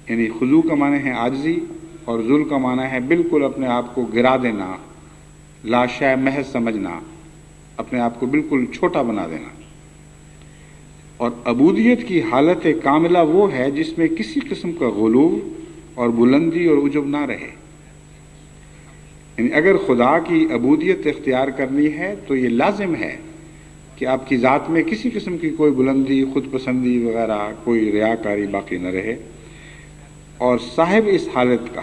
یعنی خضوع کا معنی ہے عاجزی اور ذل کا معنی ہے بالکل اپنے آپ کو گرا دینا، لاشیء محض سمجھنا، اپنے آپ کو بالکل چھوٹا بنا دینا۔ اور عبودیت کی حالت کاملہ وہ ہے جس میں کسی قسم کا غلو اور بلندی اور عجب نہ رہے۔ یعنی اگر خدا کی عبودیت اختیار کرنی ہے تو یہ لازم ہے کہ آپ کی ذات میں کسی قسم کی کوئی بلندی، خود پسندی وغیرہ، کوئی ریاکاری باقی نہ رہے، اور صاحب اس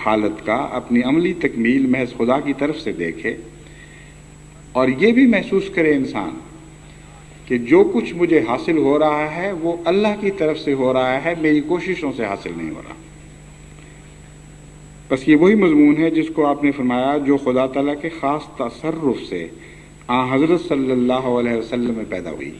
حالت کا اپنی عملی تکمیل محض خدا کی طرف سے دیکھے، اور یہ بھی محسوس کرے انسان کہ جو کچھ مجھے حاصل ہو رہا ہے وہ اللہ کی طرف سے ہو رہا ہے، میری کوششوں سے حاصل نہیں ہو رہا۔ بس یہ وہی مضمون ہے جس کو آپ نے فرمایا جو خدا تعالیٰ کے خاص تصرف سے حضرت صلی اللہ علیہ وسلم میں پیدا ہوئی۔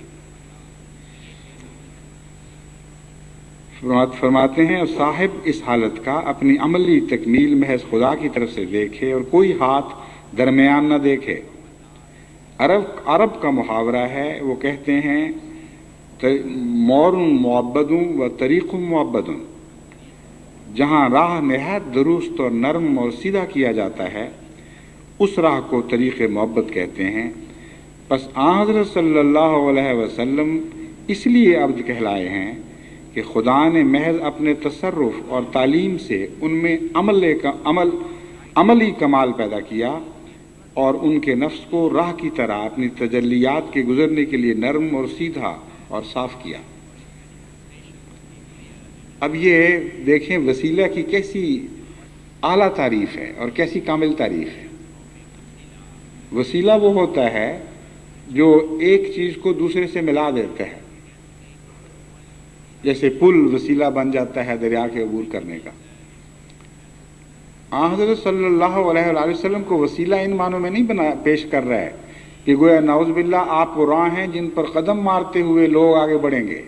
فرماتے ہیں صاحب اس حالت کا اپنی عملی تکمیل محض خدا کی طرف سے دیکھے اور کوئی ہاتھ درمیان نہ دیکھے۔ عرب کا محاورہ ہے، وہ کہتے ہیں مور معبد و طریق معبد، جہاں راہ نہایت درست اور نرم اور سیدھا کیا جاتا ہے اس راہ کو طریق محبت کہتے ہیں۔ پس حضرت صلی اللہ علیہ وسلم اس لیے عبد کہلائے ہیں کہ خدا نے محض اپنے تصرف اور تعلیم سے ان میں عملی کمال پیدا کیا اور ان کے نفس کو راہ کی طرح اپنی تجلیات کے گزرنے کے لیے نرم اور سیدھا اور صاف کیا۔ اب یہ دیکھیں وسیلہ کی کیسی اعلیٰ تعریف ہے اور کیسی کامل تعریف ہے۔ وسیلہ وہ ہوتا ہے جو ایک چیز کو دوسرے سے ملا دیتا ہے، جیسے پل وسیلہ بن جاتا ہے دریا کے عبور کرنے کا۔ حضرت صلی اللہ علیہ وآلہ وسلم کو وسیلہ ان معنوں میں نہیں پیش کر رہا ہے کہ گویا نعوذ باللہ آپ وہ راہ ہیں جن پر قدم مارتے ہوئے لوگ آگے بڑھیں گے۔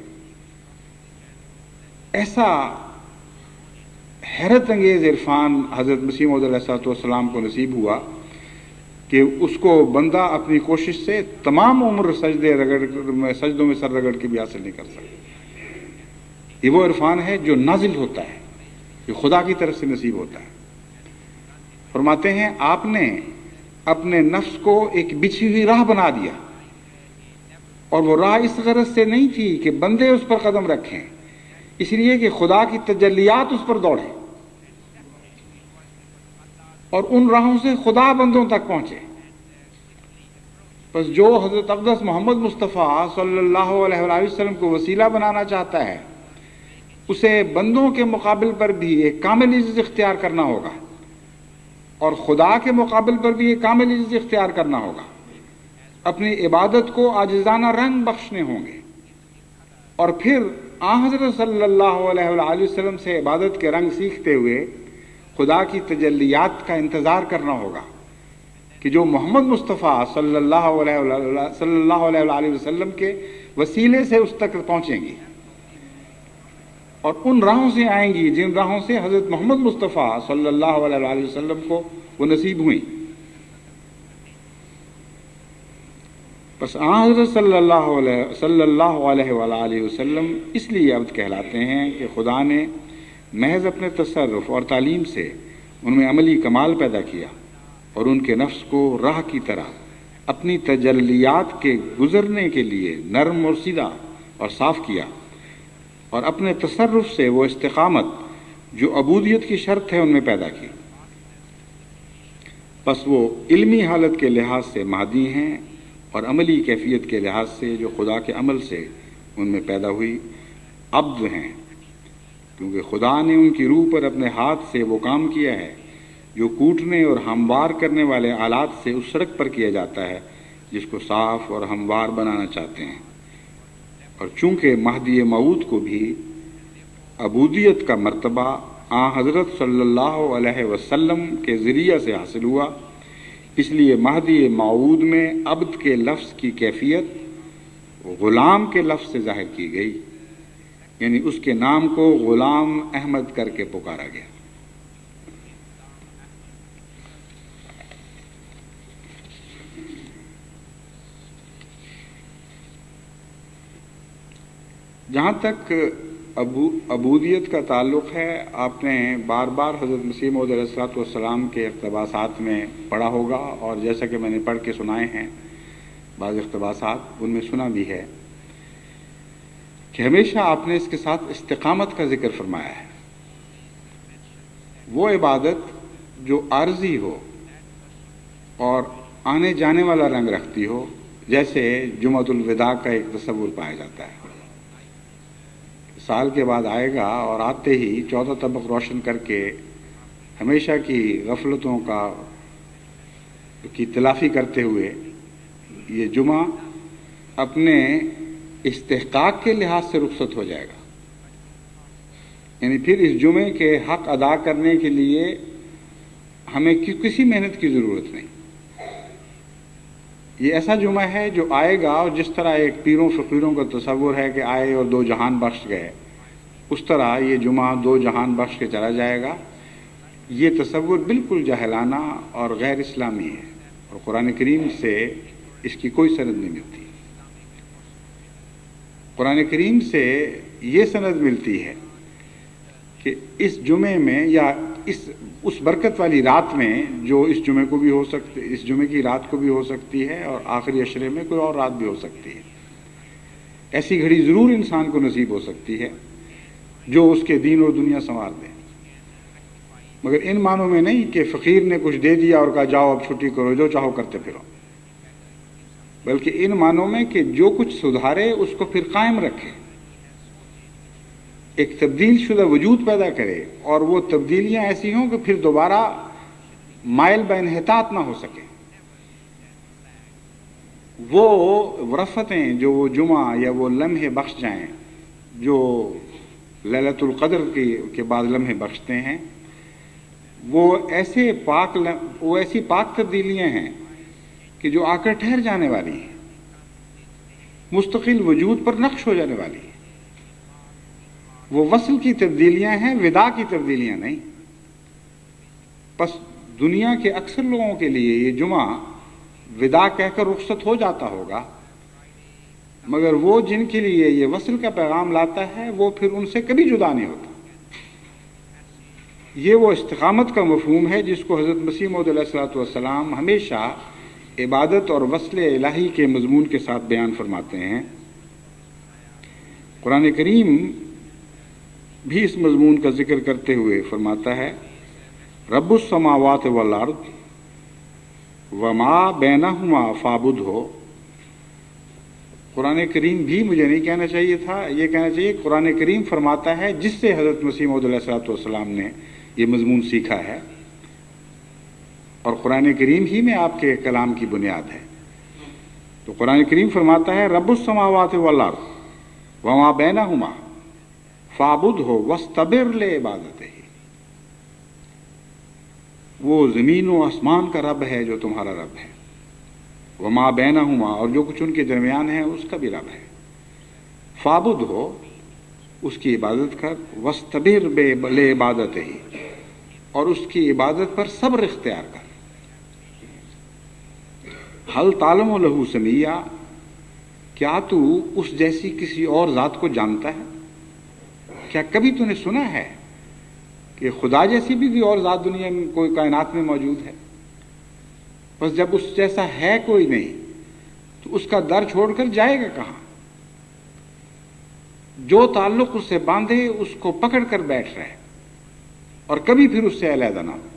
ایسا حیرت انگیز عرفان حضرت مسیح موعود علیہ السلام کو نصیب ہوا کہ اس کو بندہ اپنی کوشش سے تمام عمر سجدوں میں سر رگڑ کے بھی حاصل نہیں کر سکتا۔ یہ وہ عرفان ہے جو نازل ہوتا ہے، جو خدا کی طرف سے نصیب ہوتا ہے۔ فرماتے ہیں آپ نے اپنے نفس کو ایک بچھی ہوئی راہ بنا دیا، اور وہ راہ اس غرض سے نہیں تھی کہ بندے اس پر قدم رکھیں، اس لیے کہ خدا کی تجلیات اس پر دوڑیں اور ان راہوں سے خدا بندوں تک پہنچے۔ بس جو حضرت اقدس محمد مصطفیٰ صلی اللہ علیہ وآلہ وسلم کو وسیلہ بنانا چاہتا ہے اسے بندوں کے مقابل پر بھی ایک کامل عزت اختیار کرنا ہوگا، اور خدا کے مقابل پر بھی ایک کامل عزت اختیار کرنا ہوگا۔ اپنی عبادت کو عاجزانہ رنگ بخشنے ہوں گے، اور پھر حضرت صلی اللہ علیہ وآلہ وسلم سے عبادت کے رنگ سیکھتے ہوئے خدا کی تجلیات کا انتظار کرنا ہوگا کہ جو محمد مصطفیٰ صلی اللہ علیہ وآلہ وسلم کے وسیلے سے اس تک پہنچیں گی، اور ان راہوں سے آئیں گی جن راہوں سے حضرت محمد مصطفیٰ صلی اللہ علیہ وآلہ وسلم کو وہ نصیب ہوئیں۔ بس حضرت صلی اللہ علیہ وآلہ وسلم اس لیے عبد کہلاتے ہیں کہ خدا نے محض اپنے تصرف اور تعلیم سے ان میں عملی کمال پیدا کیا اور ان کے نفس کو راہ کی طرح اپنی تجلیات کے گزرنے کے لیے نرم اور سیدھا اور صاف کیا، اور اپنے تصرف سے وہ استقامت جو عبودیت کی شرط ہے ان میں پیدا کی۔ پس وہ علمی حالت کے لحاظ سے مہدی ہیں اور عملی کیفیت کے لحاظ سے جو خدا کے عمل سے ان میں پیدا ہوئی عبد ہیں، کیونکہ خدا نے ان کی روح پر اپنے ہاتھ سے وہ کام کیا ہے جو کوٹنے اور ہموار کرنے والے آلات سے اس سڑک پر کیا جاتا ہے جس کو صاف اور ہموار بنانا چاہتے ہیں۔ اور چونکہ مہدی موعود کو بھی عبودیت کا مرتبہ حضرت صلی اللہ علیہ وسلم کے ذریعہ سے حاصل ہوا، اس لیے مہدی موعود میں عبد کے لفظ کی کیفیت غلام کے لفظ سے ظاہر کی گئی، یعنی اس کے نام کو غلام احمد کر کے پکارا گیا۔ جہاں تک عبودیت کا تعلق ہے، آپ نے بار بار حضرت مسیح موعود علیہ السلام کے اقتباسات میں پڑھا ہوگا، اور جیسا کہ میں نے پڑھ کے سنائے ہیں بعض اقتباسات، ان میں سنا بھی ہے کہ ہمیشہ آپ نے اس کے ساتھ استقامت کا ذکر فرمایا ہے۔ وہ عبادت جو عارضی ہو اور آنے جانے والا رنگ رکھتی ہو، جیسے جمعۃ الوداع کا ایک تصور پایا جاتا ہے، سال کے بعد آئے گا اور آتے ہی 14 طبق روشن کر کے ہمیشہ کی غفلتوں کی تلافی کرتے ہوئے یہ جمعہ اپنے استحقاق کے لحاظ سے رخصت ہو جائے گا، یعنی پھر اس جمعے کے حق ادا کرنے کے لیے ہمیں کسی محنت کی ضرورت نہیں۔ یہ ایسا جمعہ ہے جو آئے گا، اور جس طرح ایک پیروں فقیروں کا تصور ہے کہ آئے اور 2 جہان بخش گئے، اس طرح یہ جمعہ 2 جہان بخش کے چلا جائے گا۔ یہ تصور بالکل جاہلانہ اور غیر اسلامی ہے، اور قرآن کریم سے اس کی کوئی سند نہیں ملتی۔ قرآن کریم سے یہ سند ملتی ہے کہ اس جمعے میں یا اس برکت والی رات میں، جو اس جمعے کو بھی ہو سکتی، اس جمعے کی رات کو بھی ہو سکتی ہے، اور آخری عشرے میں کوئی اور رات بھی ہو سکتی ہے، ایسی گھڑی ضرور انسان کو نصیب ہو سکتی ہے جو اس کے دین اور دنیا سنوار دے، مگر ان معنوں میں نہیں کہ فقیر نے کچھ دے دیا اور کہا جاؤ اب چھٹی کرو، جو چاہو کرتے پھرو، بلکہ ان معنوں میں کہ جو کچھ سدھارے اس کو پھر قائم رکھے، ایک تبدیل شدہ وجود پیدا کرے، اور وہ تبدیلیاں ایسی ہوں کہ پھر دوبارہ مائل بانحطاط نہ ہو سکے۔ وہ رفتیں جو وہ جمعہ یا وہ لمحے بخش جائیں جو لیلۃ القدر کے بعد لمحے بخشتے ہیں، وہ ایسی پاک تبدیلیاں ہیں کہ جو آ کر ٹھہر جانے والی ہیں، مستقل وجود پر نقش ہو جانے والی ہیں۔ وہ وصل کی تبدیلیاں ہیں، وداع کی تبدیلیاں نہیں۔ پس دنیا کے اکثر لوگوں کے لیے یہ جمعہ وداع کہہ کر رخصت ہو جاتا ہوگا، مگر وہ جن کے لیے یہ وصل کا پیغام لاتا ہے وہ پھر ان سے کبھی جدا نہیں ہوتا۔ یہ وہ استقامت کا مفہوم ہے جس کو حضرت مسیح موعود علیہ السلام ہمیشہ عبادت اور وصل الہی کے مضمون کے ساتھ بیان فرماتے ہیں۔ قرآن کریم بھی اس مضمون کا ذکر کرتے ہوئے فرماتا ہے، رب السماوات والارض وما بینہما فاعبدہ۔ قرآن کریم بھی، مجھے نہیں کہنا چاہیے تھا، یہ کہنا چاہیے قرآن کریم فرماتا ہے جس سے حضرت مسیح موعود علیہ السلام نے یہ مضمون سیکھا ہے، اور قرآن کریم ہی میں آپ کے کلام کی بنیاد ہے۔ تو قرآن کریم فرماتا ہے رب السماوات والارض وما بینہما فاعبدہ واستبر لعبادتہ۔ وہ زمین و آسمان کا رب ہے جو تمہارا رب ہے، وما بینہما، اور جو کچھ ان کے درمیان ہے اس کا بھی رب ہے، فاعبدہ، اس کی عبادت کر، واستبر لعبادتہ، اور اس کی عبادت پر صبر اختیار کر۔ حل تعلم لہ سمیہ، کیا تو اس جیسی کسی اور ذات کو جانتا ہے؟ کیا کبھی تو نے سنا ہے کہ خدا جیسی بھی کوئی اور ذات دنیا میں، کوئی کائنات میں موجود ہے؟ بس جب اس جیسا ہے کوئی نہیں تو اس کا در چھوڑ کر جائے گا کہاں؟ جو تعلق اس سے باندھے اس کو پکڑ کر بیٹھ رہے اور کبھی پھر اس سے علیحدہ نہ ہو۔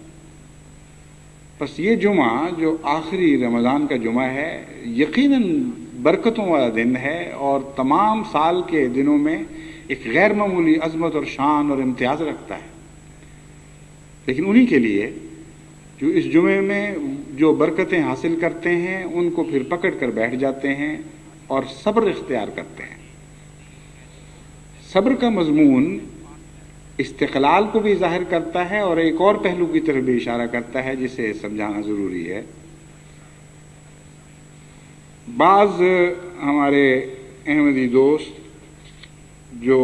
بس یہ جمعہ جو آخری رمضان کا جمعہ ہے یقیناً برکتوں والا دن ہے، اور تمام سال کے دنوں میں ایک غیر معمولی عظمت اور شان اور امتیاز رکھتا ہے، لیکن انہی کے لیے جو اس جمعے میں جو برکتیں حاصل کرتے ہیں ان کو پھر پکڑ کر بیٹھ جاتے ہیں اور صبر اختیار کرتے ہیں۔ صبر کا مضمون استقلال کو بھی ظاہر کرتا ہے اور ایک اور پہلو کی طرف بھی اشارہ کرتا ہے جسے سمجھانا ضروری ہے۔ بعض ہمارے احمدی دوست جو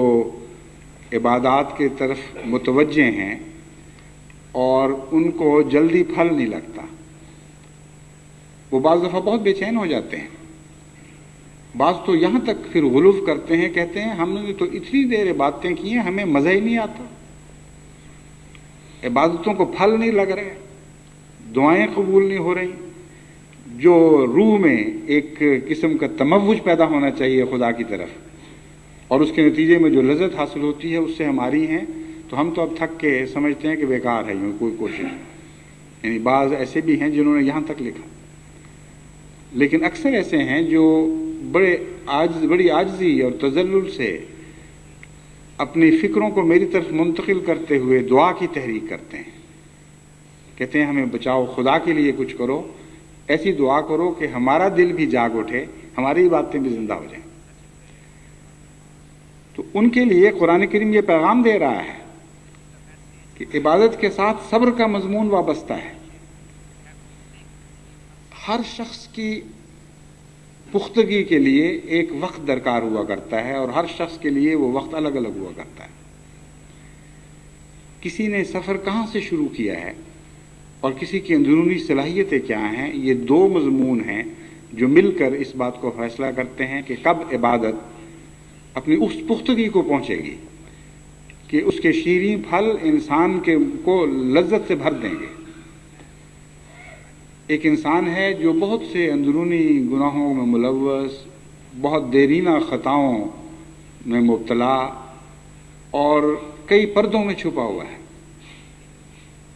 عبادات کی طرف متوجہ ہیں اور ان کو جلدی پھل نہیں لگتا، وہ بعض دفعہ بہت بے چین ہو جاتے ہیں۔ بعض تو یہاں تک پھر غلو کرتے ہیں، کہتے ہیں ہم نے تو اتنی دیر عبادتیں کی ہیں ہمیں مزہ ہی نہیں آتا، عبادتوں کو پھل نہیں لگ رہے، دعائیں قبول نہیں ہو رہی، جو روح میں ایک قسم کا تموج پیدا ہونا چاہیے خدا کی طرف اور اس کے نتیجے میں جو لذت حاصل ہوتی ہے اس سے ہماری ہیں، تو ہم تو اب تھک کے سمجھتے ہیں کہ بیکار ہے، یوں کوئی کوشش نہیں۔ یعنی بعض ایسے بھی ہیں جنہوں نے یہاں تک لکھا، لیکن اکثر ایسے ہیں جو بڑی عاجزی اور تذلل سے اپنی فکروں کو میری طرف منتقل کرتے ہوئے دعا کی تحریک کرتے ہیں، کہتے ہیں ہمیں بچاؤ، خدا کے لیے کچھ کرو، ایسی دعا کرو کہ ہمارا دل بھی جاگ اٹھے، ہماری باتیں بھی زندہ ہو جائیں۔ تو ان کے لیے قرآن کریم یہ پیغام دے رہا ہے کہ عبادت کے ساتھ صبر کا مضمون وابستہ ہے۔ ہر شخص کی پختگی کے لیے ایک وقت درکار ہوا کرتا ہے اور ہر شخص کے لیے وہ وقت الگ الگ ہوا کرتا ہے۔ کسی نے سفر کہاں سے شروع کیا ہے اور کسی کی اندرونی صلاحیتیں کیا ہیں، یہ دو مضمون ہیں جو مل کر اس بات کو فیصلہ کرتے ہیں کہ کب عبادت اپنی اس پختگی کو پہنچے گی کہ اس کے شیریں پھل انسان کو لذت سے بھر دیں گے۔ ایک انسان ہے جو بہت سے اندرونی گناہوں میں ملوث، بہت دیرینہ خطاؤں میں مبتلا اور کئی پردوں میں چھپا ہوا ہے۔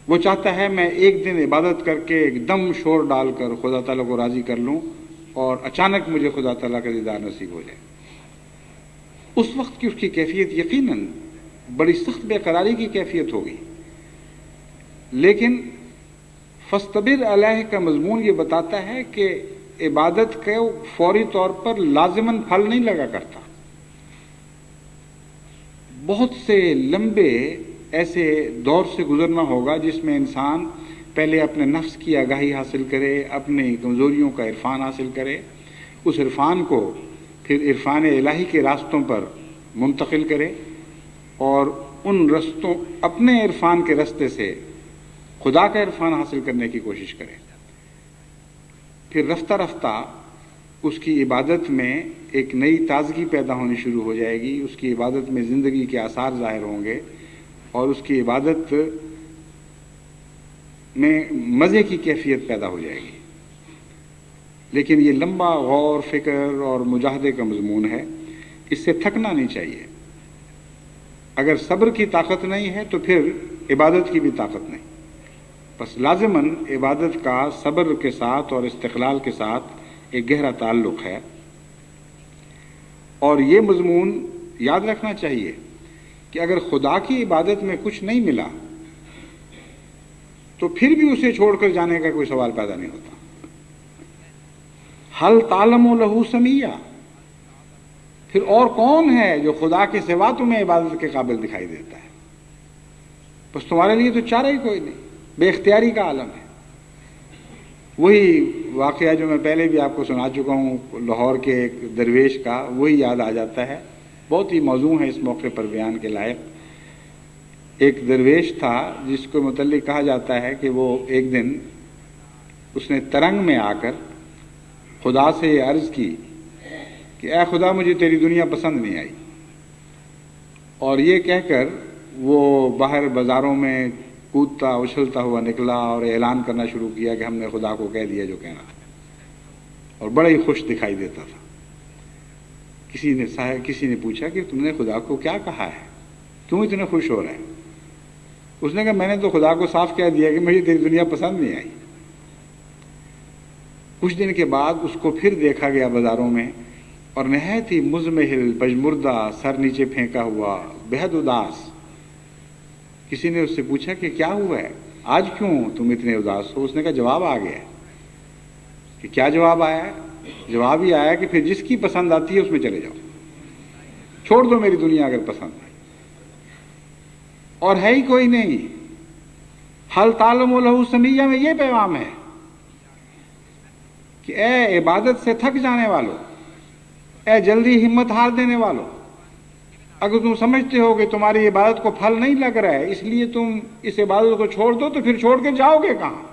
وہ چاہتا ہے میں ایک دن عبادت کر کے ایک دم شور ڈال کر خدا تعالیٰ کو راضی کر لوں اور اچانک مجھے خدا تعالیٰ کا دیدار نصیب ہو جائے۔ اس وقت کی اس کی کیفیت یقیناً بڑی سخت بے قراری کی کیفیت ہوگی، لیکن فاصطبر علیہ کا مضمون یہ بتاتا ہے کہ عبادت کو فوری طور پر لازماً پھل نہیں لگا کرتا۔ بہت سے لمبے ایسے دور سے گزرنا ہوگا جس میں انسان پہلے اپنے نفس کی آگاہی حاصل کرے، اپنی کمزوریوں کا عرفان حاصل کرے، اس عرفان کو پھر عرفان الہی کے راستوں پر منتقل کرے اور ان رستوں اپنے عرفان کے رستے سے خدا کا عرفان حاصل کرنے کی کوشش کرے۔ پھر رفتہ رفتہ اس کی عبادت میں ایک نئی تازگی پیدا ہونی شروع ہو جائے گی، اس کی عبادت میں زندگی کے آثار ظاہر ہوں گے اور اس کی عبادت میں مزے کی کیفیت پیدا ہو جائے گی۔ لیکن یہ لمبا غور فکر اور مجاہدے کا مضمون ہے، اس سے تھکنا نہیں چاہیے۔ اگر صبر کی طاقت نہیں ہے تو پھر عبادت کی بھی طاقت نہیں۔ بس لازماً عبادت کا صبر کے ساتھ اور استقلال کے ساتھ ایک گہرا تعلق ہے، اور یہ مضمون یاد رکھنا چاہیے کہ اگر خدا کی عبادت میں کچھ نہیں ملا تو پھر بھی اسے چھوڑ کر جانے کا کوئی سوال پیدا نہیں ہوتا۔ حل تعلم لہ سمیہ، پھر اور کون ہے جو خدا کے سوا تمہیں عبادت کے قابل دکھائی دیتا ہے؟ بس تمہارے لیے تو چارہ ہی کوئی نہیں، بے اختیاری کا عالم ہے۔ وہی واقعہ جو میں پہلے بھی آپ کو سنا چکا ہوں لاہور کے ایک درویش کا، وہی یاد آ جاتا ہے، بہت ہی موزوں ہے اس موقع پر بیان کے لائق۔ ایک درویش تھا جس کو متعلق کہا جاتا ہے کہ وہ ایک دن اس نے ترنگ میں آ کر خدا سے یہ عرض کی کہ کہ اے خدا مجھے تیری دنیا پسند نہیں آئی، اور یہ کہہ کر وہ باہر بازاروں میں کودتا اچھلتا ہوا نکلا اور اعلان کرنا شروع کیا کہ ہم نے خدا کو کہہ دیا جو کہنا تھا، اور بڑا ہی خوش دکھائی دیتا تھا۔ کسی نے پوچھا کہ تم نے خدا کو کیا کہا ہے، کیوں اتنے خوش ہو رہے ہیں؟ اس نے کہا میں نے تو خدا کو صاف کہہ دیا کہ مجھے تیری دنیا پسند نہیں آئی۔ کچھ دن کے بعد اس کو پھر دیکھا گیا بازاروں میں، اور نہایت ہی مزمحل، پژمردہ، سر نیچے پھینکا ہوا، بہت اداس۔ کسی نے اس سے پوچھا کہ کیا ہوا ہے، آج کیوں تم اتنے اداس ہو؟ اس نے کہا جواب آ گیا ہے۔ کہ کیا جواب آیا ہے؟ جواب یہ آیا کہ پھر جس کی پسند آتی ہے اس میں چلے جاؤ، چھوڑ دو میری دنیا اگر پسند ہے، اور ہے ہی کوئی نہیں۔ حل تعلم لہ سمیہ میں یہ پیغام ہے کہ اے عبادت سے تھک جانے والو، اے جلدی ہمت ہار دینے والو، اگر تم سمجھتے ہو کہ تمہاری عبادت کو پھل نہیں لگ رہا ہے اس لیے تم اس عبادت کو چھوڑ دو، تو پھر چھوڑ کے جاؤ گے کہاں؟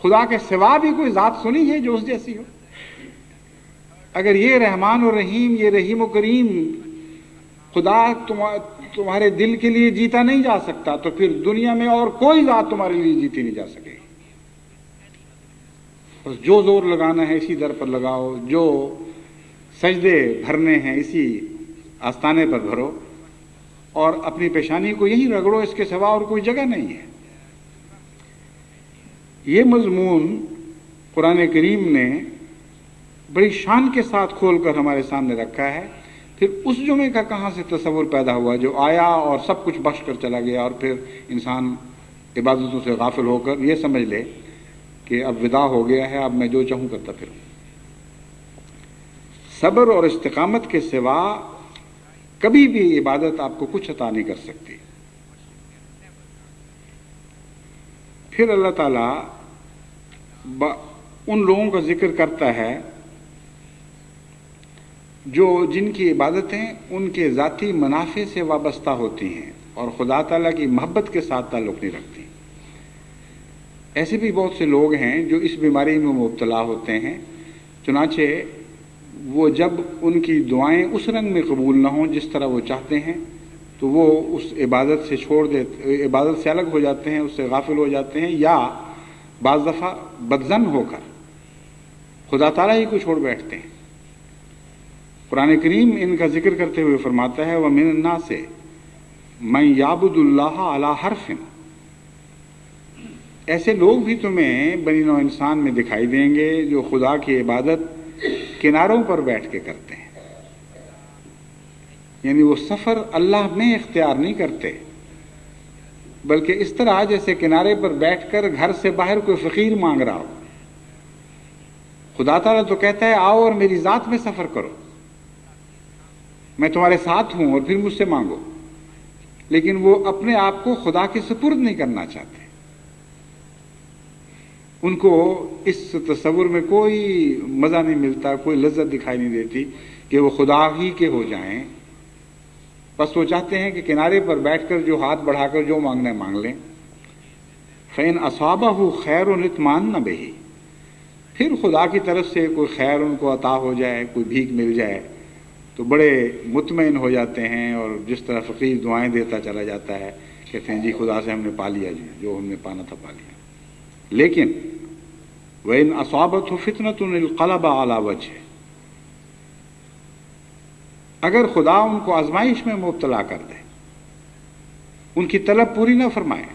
خدا کے سوا بھی کوئی ذات سنی ہے جو اس جیسی ہو؟ اگر یہ رحمان و رحیم، یہ رحیم و کریم خدا تمہارے دل کے لیے جیتا نہیں جا سکتا، تو پھر دنیا میں اور کوئی ذات تمہارے لیے جیتی نہیں جا سکے۔ بس جو زور لگانا ہے اسی در پر لگاؤ، جو سجدے بھرنے ہیں اسی آستانے پر بھرو، اور اپنی پیشانی کو یہیں رگڑو، اس کے سوا اور کوئی جگہ نہیں ہے۔ یہ مضمون قرآن کریم نے بڑی شان کے ساتھ کھول کر ہمارے سامنے رکھا ہے۔ پھر اس جمعے کا کہاں سے تصور پیدا ہوا جو آیا اور سب کچھ بخش کر چلا گیا، اور پھر انسان عبادتوں سے غافل ہو کر یہ سمجھ لے کہ اب وداع ہو گیا ہے، اب میں جو چاہوں کرتا پھروں۔ صبر اور استقامت کے سوا کبھی بھی عبادت آپ کو کچھ عطا نہیں کر سکتی۔ پھر اللہ تعالیٰ ان لوگوں کا ذکر کرتا ہے جو جن کی عبادتیں ان کے ذاتی منافع سے وابستہ ہوتی ہیں اور خدا تعالیٰ کی محبت کے ساتھ تعلق نہیں رکھتی۔ ایسے بھی بہت سے لوگ ہیں جو اس بیماری میں مبتلا ہوتے ہیں، چنانچہ وہ جب ان کی دعائیں اس رنگ میں قبول نہ ہوں جس طرح وہ چاہتے ہیں تو وہ اس عبادت سے عبادت سے الگ ہو جاتے ہیں، اس سے غافل ہو جاتے ہیں، یا بعض دفعہ بدظن ہو کر خدا تعالیٰ ہی کو چھوڑ بیٹھتے ہیں۔ قرآن کریم ان کا ذکر کرتے ہوئے فرماتا ہے وَمِنَ النَّاسِ مَن يَعْبُدُ اللَّهَ عَلَى حَرْفٍ، ایسے لوگ بھی تمہیں بنی نوع انسان میں دکھائی دیں گے جو خدا کی عبادت کناروں پر بیٹھ کے کرتے ہیں، یعنی وہ سفر اللہ میں اختیار نہیں کرتے، بلکہ اس طرح جیسے کنارے پر بیٹھ کر گھر سے باہر کوئی فقیر مانگ رہا ہو۔ خدا تعالیٰ تو کہتا ہے آؤ اور میری ذات میں سفر کرو، میں تمہارے ساتھ ہوں اور پھر مجھ سے مانگو، لیکن وہ اپنے آپ کو خدا کے سپرد نہیں کرنا چاہتے۔ ان کو اس تصور میں کوئی مزہ نہیں ملتا، کوئی لذت دکھائی نہیں دیتی کہ وہ خدا ہی کے ہو جائیں، بس وہ چاہتے ہیں کہ کنارے پر بیٹھ کر جو ہاتھ بڑھا کر جو مانگنا ہے مانگ لیں۔ فَإِنْ أَصَابَهُ خَيْرٌ اطْمَأَنَّ بِهِ، پھر خدا کی طرف سے کوئی خیر ان کو عطا ہو جائے، کوئی بھیک مل جائے تو بڑے مطمئن ہو جاتے ہیں، اور جس طرح فقیر دعائیں دیتا چلا جاتا ہے کہتے ہیں جی خدا سے ہم نے پا لیا، جی جو ہم نے پانا تھا پا لیا۔ لیکن وَإِنْ أَصَابَتْهُ فِتْنَةٌ انقلب عَلَى وَجْهِهِ، اگر خدا ان کو آزمائش میں مبتلا کر دے، ان کی طلب پوری نہ فرمائے،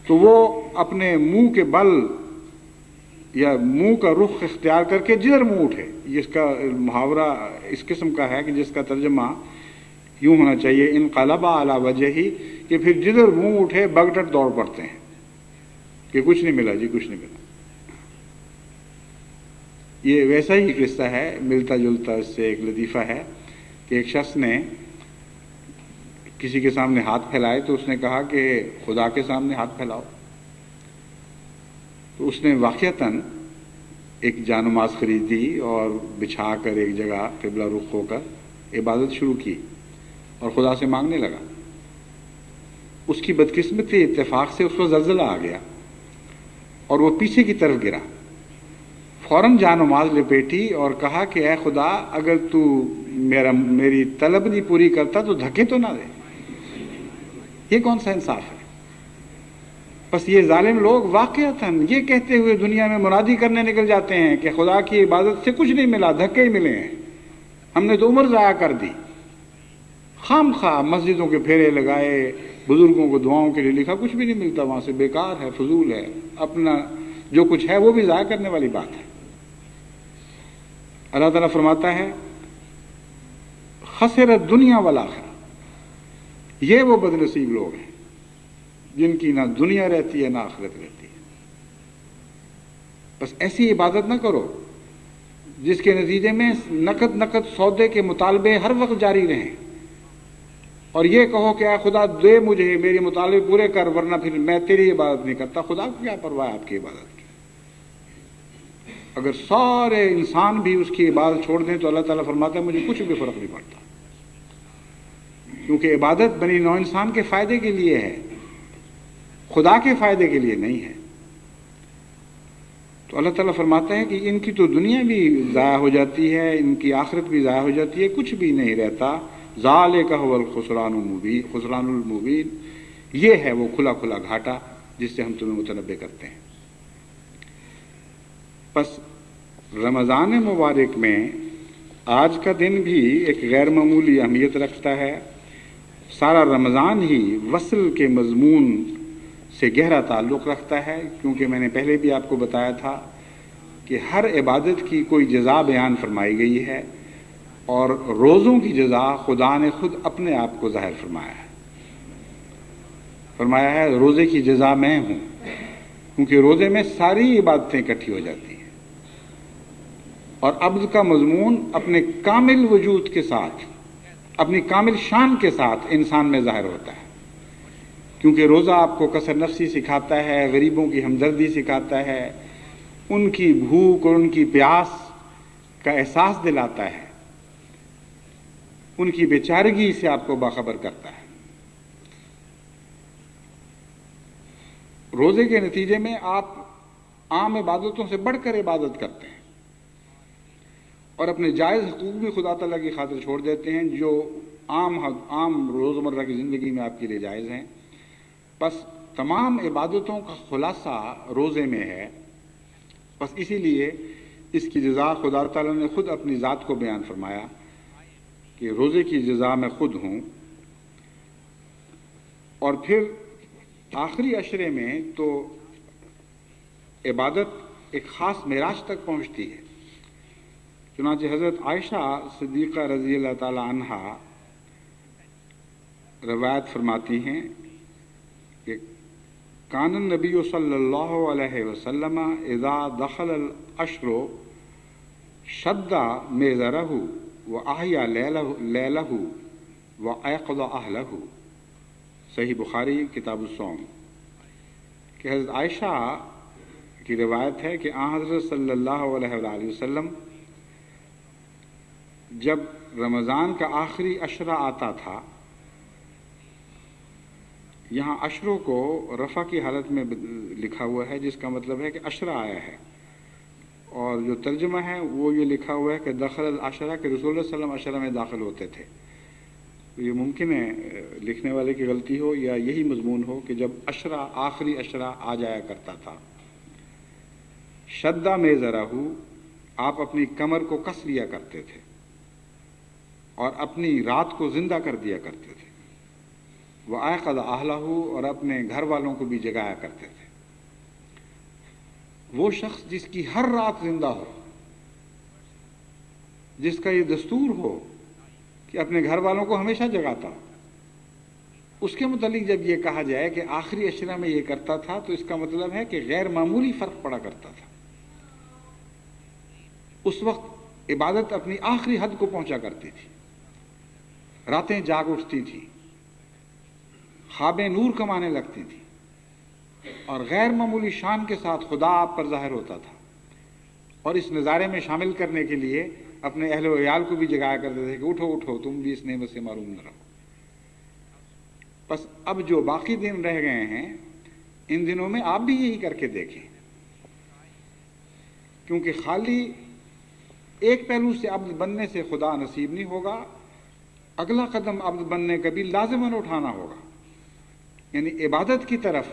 تو وہ اپنے منہ کے بل یا منہ کا رخ اختیار کر کے جدھر منہ اٹھے، اس کا محاورہ اس قسم کا ہے کہ جس کا ترجمہ یوں ہونا چاہیے انقلب علی وجہہ، کہ پھر جدھر منہ اٹھے بگٹٹ دوڑ پڑتے ہیں کہ کچھ نہیں ملا جی، کچھ نہیں ملا۔ یہ ویسا ہی قصہ ہے، ملتا جلتا اس سے ایک لطیفہ ہے کہ ایک شخص نے کسی کے سامنے ہاتھ پھیلائے تو اس نے کہا کہ خدا کے سامنے ہاتھ پھیلاؤ، تو اس نے واقعتاً ایک جانماز خریدی اور بچھا کر ایک جگہ قبلہ رخ ہو کر عبادت شروع کی اور خدا سے مانگنے لگا۔ اس کی بدقسمتی اتفاق سے اس کو زلزلہ آ گیا اور وہ پیچھے کی طرف گرا۔ فوراً جان نماز لپیٹی اور کہا کہ اے خدا اگر تو میری طلب نہیں پوری کرتا تو دھکے تو نہ دے. یہ کون سا انصاف ہے؟ بس یہ ظالم لوگ واقعتاً یہ کہتے ہوئے دنیا میں منادی کرنے نکل جاتے ہیں کہ خدا کی عبادت سے کچھ نہیں ملا، دھکے ہی ملے ہیں، ہم نے تو عمر ضائع کر دی. خام خواہ مسجدوں کے پھیرے لگائے، بزرگوں کو دعاؤں کے لیے لکھا، کچھ بھی نہیں ملتا وہاں سے، بیکار ہے، فضول ہے، اپنا جو کچھ ہے وہ بھی ضائع کرنے والی بات ہے. اللہ تعالیٰ فرماتا ہے خسرت دنیا والآخرہ، یہ وہ بد نصیب لوگ ہیں جن کی نہ دنیا رہتی ہے نہ آخرت رہتی ہے. بس ایسی عبادت نہ کرو جس کے نتیجے میں نقد سودے کے مطالبے ہر وقت جاری رہیں، اور یہ کہو کہ اے خدا دے مجھے میرے مطالبے پورے کر ورنہ پھر میں تیری عبادت نہیں کرتا. خدا کو کیا پرواہ ہے آپ کی عبادت کی؟ اگر سارے انسان بھی اس کی عبادت چھوڑ دیں تو اللہ تعالیٰ فرماتا ہے مجھے کچھ بھی فرق نہیں پڑتا، کیونکہ عبادت بنی نوع انسان کے فائدے کے لیے ہے، خدا کے فائدے کے لیے نہیں ہے. تو اللہ تعالیٰ فرماتا ہے کہ ان کی تو دنیا بھی ضائع ہو جاتی ہے، ان کی آخرت بھی ضائع ہو جاتی ہے، کچھ بھی نہیں رہتا. ذالک هو الخسران المبین، یہ ہے وہ کھلا کھلا گھاٹا جس سے ہم تمہیں متنبع کرتے ہیں. بس رمضان مبارک میں آج کا دن بھی ایک غیر معمولی اہمیت رکھتا ہے. سارا رمضان ہی وصل کے مضمون سے گہرا تعلق رکھتا ہے، کیونکہ میں نے پہلے بھی آپ کو بتایا تھا کہ ہر عبادت کی کوئی جزا بیان فرمائی گئی ہے، اور روزوں کی جزا خدا نے خود اپنے آپ کو ظاہر فرمایا ہے روزے کی جزا میں ہوں، کیونکہ روزے میں ساری عبادتیں اکٹھی ہو جاتی ہیں، اور عبد کا مضمون اپنے کامل وجود کے ساتھ، اپنی کامل شان کے ساتھ انسان میں ظاہر ہوتا ہے. کیونکہ روزہ آپ کو کسر نفسی سکھاتا ہے، غریبوں کی ہمدردی سکھاتا ہے، ان کی بھوک اور ان کی پیاس کا احساس دلاتا ہے، ان کی بیچارگی سے آپ کو باخبر کرتا ہے. روزے کے نتیجے میں آپ عام عبادتوں سے بڑھ کر عبادت کرتے ہیں اور اپنے جائز حقوق بھی خدا تعالیٰ کی خاطر چھوڑ دیتے ہیں جو عام روزمرہ کی زندگی میں آپ کے لیے جائز ہیں. بس تمام عبادتوں کا خلاصہ روزے میں ہے. بس اسی لیے اس کی جزا خدا تعالیٰ نے خود اپنی ذات کو بیان فرمایا کہ روزے کی جزا میں خود ہوں. اور پھر آخری عشرے میں تو عبادت ایک خاص معراج تک پہنچتی ہے. چنانچہ حضرت عائشہ صدیقہ رضی اللہ تعالی عنہا روایت فرماتی ہیں کہ کان النبی صلی اللہ علیہ وسلم اذا دخل العشر شد میزرہ واحیا لیلہ وایقظ اہلہ. صحیح بخاری کتاب الصوم. کہ حضرت عائشہ کی روایت ہے کہ آن حضرت صلی اللہ علیہ وآلہ وسلم جب رمضان کا آخری عشرہ آتا تھا، یہاں عشروں کو رفع کی حالت میں لکھا ہوا ہے جس کا مطلب ہے کہ عشرہ آیا ہے، اور جو ترجمہ ہے وہ یہ لکھا ہوا ہے کہ دخل العشرہ، کہ رسول اللہ صلی اللہ علیہ وسلم عشرہ میں داخل ہوتے تھے. یہ ممکن ہے لکھنے والے کی غلطی ہو یا یہی مضمون ہو کہ جب عشرہ آخری عشرہ آ جایا کرتا تھا، شدہ میں ذرا آپ اپنی کمر کو کس لیا کرتے تھے اور اپنی رات کو زندہ کر دیا کرتے تھے. وایقظ اہلہ، اور اپنے گھر والوں کو بھی جگایا کرتے تھے. وہ شخص جس کی ہر رات زندہ ہو، جس کا یہ دستور ہو کہ اپنے گھر والوں کو ہمیشہ جگاتا ہو، اس کے متعلق جب یہ کہا جائے کہ آخری عشرہ میں یہ کرتا تھا تو اس کا مطلب ہے کہ غیر معمولی فرق پڑا کرتا تھا. اس وقت عبادت اپنی آخری حد کو پہنچا کرتی تھی، راتیں جاگ اٹھتی تھی، خوابیں نور کمانے لگتی تھی، اور غیر معمولی شان کے ساتھ خدا آپ پر ظاہر ہوتا تھا. اور اس نظارے میں شامل کرنے کے لیے اپنے اہل و عیال کو بھی جگایا کرتے تھے کہ اٹھو اٹھو تم بھی اس نعمت سے محروم نہ رہو. بس اب جو باقی دن رہ گئے ہیں ان دنوں میں آپ بھی یہی کر کے دیکھیں. کیونکہ خالی ایک پہلو سے عبد بننے سے خدا نصیب نہیں ہوگا، اگلا قدم عبد بننے کا بھی لازماً اٹھانا ہوگا. یعنی عبادت کی طرف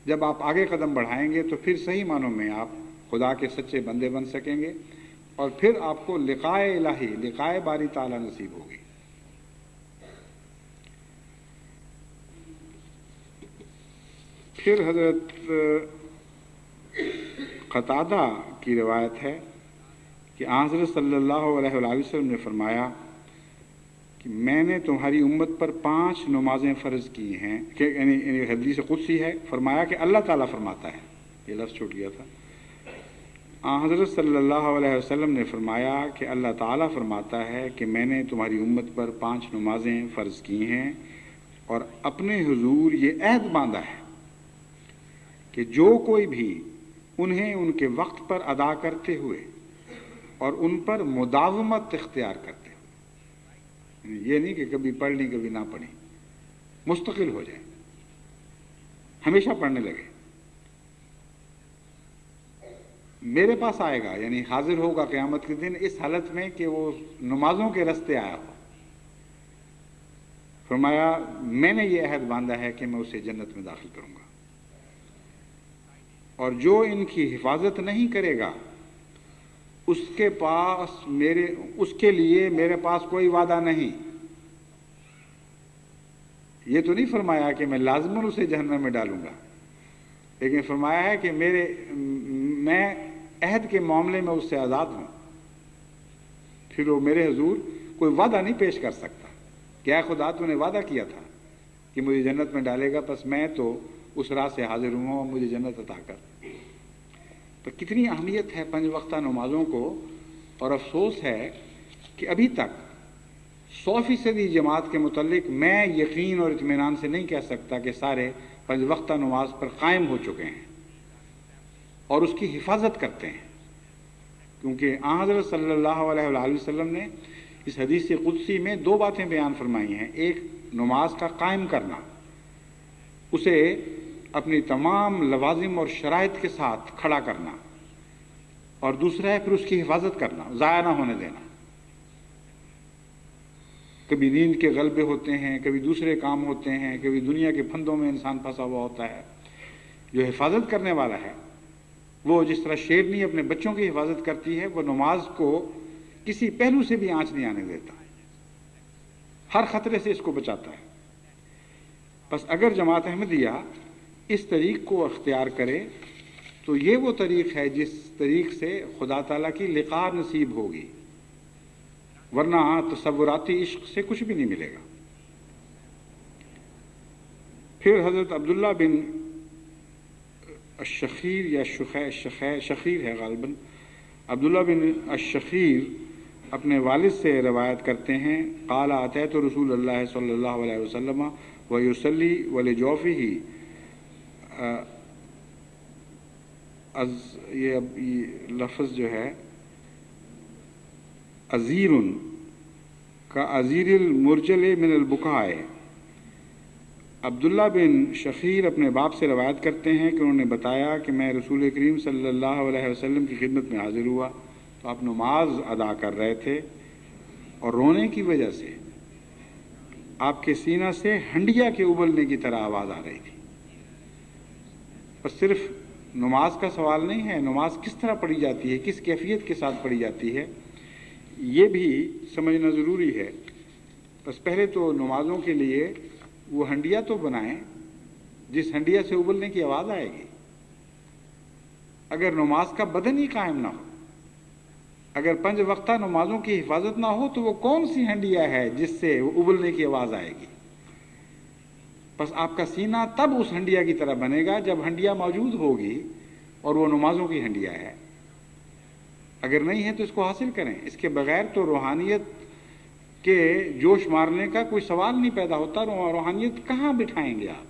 جب آپ آگے قدم بڑھائیں گے تو پھر صحیح معنوں میں آپ خدا کے سچے بندے بن سکیں گے، اور پھر آپ کو لقائے الہی، لقائے باری تعالیٰ نصیب ہوگی. پھر حضرت قتادہ کی روایت ہے کہ حضرت صلی اللہ علیہ وآلہ وسلم نے فرمایا کہ میں نے تمہاری امت پر 5 نمازیں فرض کی ہیں، کہ یعنی حدیث قدسی ہے، فرمایا کہ اللہ تعالیٰ فرماتا ہے، یہ لفظ چھوٹ گیا تھا. حضرت صلی اللہ علیہ وسلم نے فرمایا کہ اللہ تعالیٰ فرماتا ہے کہ میں نے تمہاری امت پر 5 نمازیں فرض کی ہیں، اور اپنے حضور یہ عہد باندھا ہے کہ جو کوئی بھی انہیں ان کے وقت پر ادا کرتے ہوئے اور ان پر مداومت اختیار کرتے ہوئے، یہ نہیں کہ کبھی پڑھ لی کبھی نہ پڑھی، مستقل ہو جائے، ہمیشہ پڑھنے لگے، میرے پاس آئے گا، یعنی حاضر ہوگا قیامت کے دن اس حالت میں کہ وہ نمازوں کے رستے آیا ہو. فرمایا میں نے یہ عہد باندھا ہے کہ میں اسے جنت میں داخل کروں گا، اور جو ان کی حفاظت نہیں کرے گا اس کے لیے میرے پاس کوئی وعدہ نہیں. یہ تو نہیں فرمایا کہ میں لازماً اسے جہنم میں ڈالوں گا، لیکن فرمایا ہے کہ میں عہد کے معاملے میں اس سے آزاد ہوں. پھر وہ میرے حضور کوئی وعدہ نہیں پیش کر سکتا کہ اے خدا تو نے وعدہ کیا تھا کہ مجھے جنت میں ڈالے گا، بس میں تو اس راہ سے حاضر ہوں اور مجھے جنت عطا کر. تو کتنی اہمیت ہے 5 وقتہ نمازوں کو، اور افسوس ہے کہ ابھی تک 100% جماعت کے متعلق میں یقین اور اطمینان سے نہیں کہہ سکتا کہ سارے 5 وقتہ نماز پر قائم ہو چکے ہیں اور اس کی حفاظت کرتے ہیں. کیونکہ حضرت صلی اللہ علیہ وآلہ وسلم نے اس حدیث قدسی میں 2 باتیں بیان فرمائی ہیں. ایک نماز کا قائم کرنا، اسے اپنی تمام لوازم اور شرائط کے ساتھ کھڑا کرنا، اور دوسرا ہے پھر اس کی حفاظت کرنا، ضائع نہ ہونے دینا. کبھی نیند کے غلبے ہوتے ہیں، کبھی دوسرے کام ہوتے ہیں، کبھی دنیا کے پھندوں میں انسان پھنسا ہوا ہوتا ہے. جو حفاظت کرنے والا ہے وہ جس طرح شیرنی اپنے بچوں کی حفاظت کرتی ہے، وہ نماز کو کسی پہلو سے بھی آنچ نہیں آنے دیتا، ہر خطرے سے اس کو بچاتا ہے. بس اگر جماعت احمدیہ اس طریق کو اختیار کرے تو یہ وہ طریق ہے جس طریق سے خدا تعالیٰ کی لقاء نصیب ہوگی، ورنہ تصوراتی عشق سے کچھ بھی نہیں ملے گا. پھر حضرت عبداللہ بن الشخیر یا شخیر ہے غالباً، عبداللہ بن الشخیر اپنے والد سے روایت کرتے ہیں، قال اتیت رسول اللہ صلی اللہ علیہ وسلم ویصلی ولجوفہ، یہ لفظ جو ہے عزیر کا عزیر المرجل من البکاء. عبداللہ بن شخیر اپنے باپ سے روایت کرتے ہیں کہ انہوں نے بتایا کہ میں رسول کریم صلی اللہ علیہ وسلم کی خدمت میں حاضر ہوا تو آپ نماز ادا کر رہے تھے، اور رونے کی وجہ سے آپ کے سینہ سے ہنڈیا کے ابلنے کی طرح آواز آ رہی تھی. بس صرف نماز کا سوال نہیں ہے، نماز کس طرح پڑھی جاتی ہے، کس کیفیت کے ساتھ پڑھی جاتی ہے، یہ بھی سمجھنا ضروری ہے. بس پہلے تو نمازوں کے لیے وہ ہنڈیا تو بنائیں جس ہنڈیا سے ابلنے کی آواز آئے گی. اگر نماز کا بدن ہی قائم نہ ہو، اگر 5 وقتہ نمازوں کی حفاظت نہ ہو، تو وہ کون سی ہنڈیا ہے جس سے وہ ابلنے کی آواز آئے گی؟ بس آپ کا سینہ تب اس ہنڈیا کی طرح بنے گا جب ہنڈیا موجود ہوگی اور وہ نمازوں کی ہنڈیا ہے. اگر نہیں ہے تو اس کو حاصل کریں. اس کے بغیر تو روحانیت کے جوش مارنے کا کوئی سوال نہیں پیدا ہوتا. روحانیت کہاں بٹھائیں گے آپ؟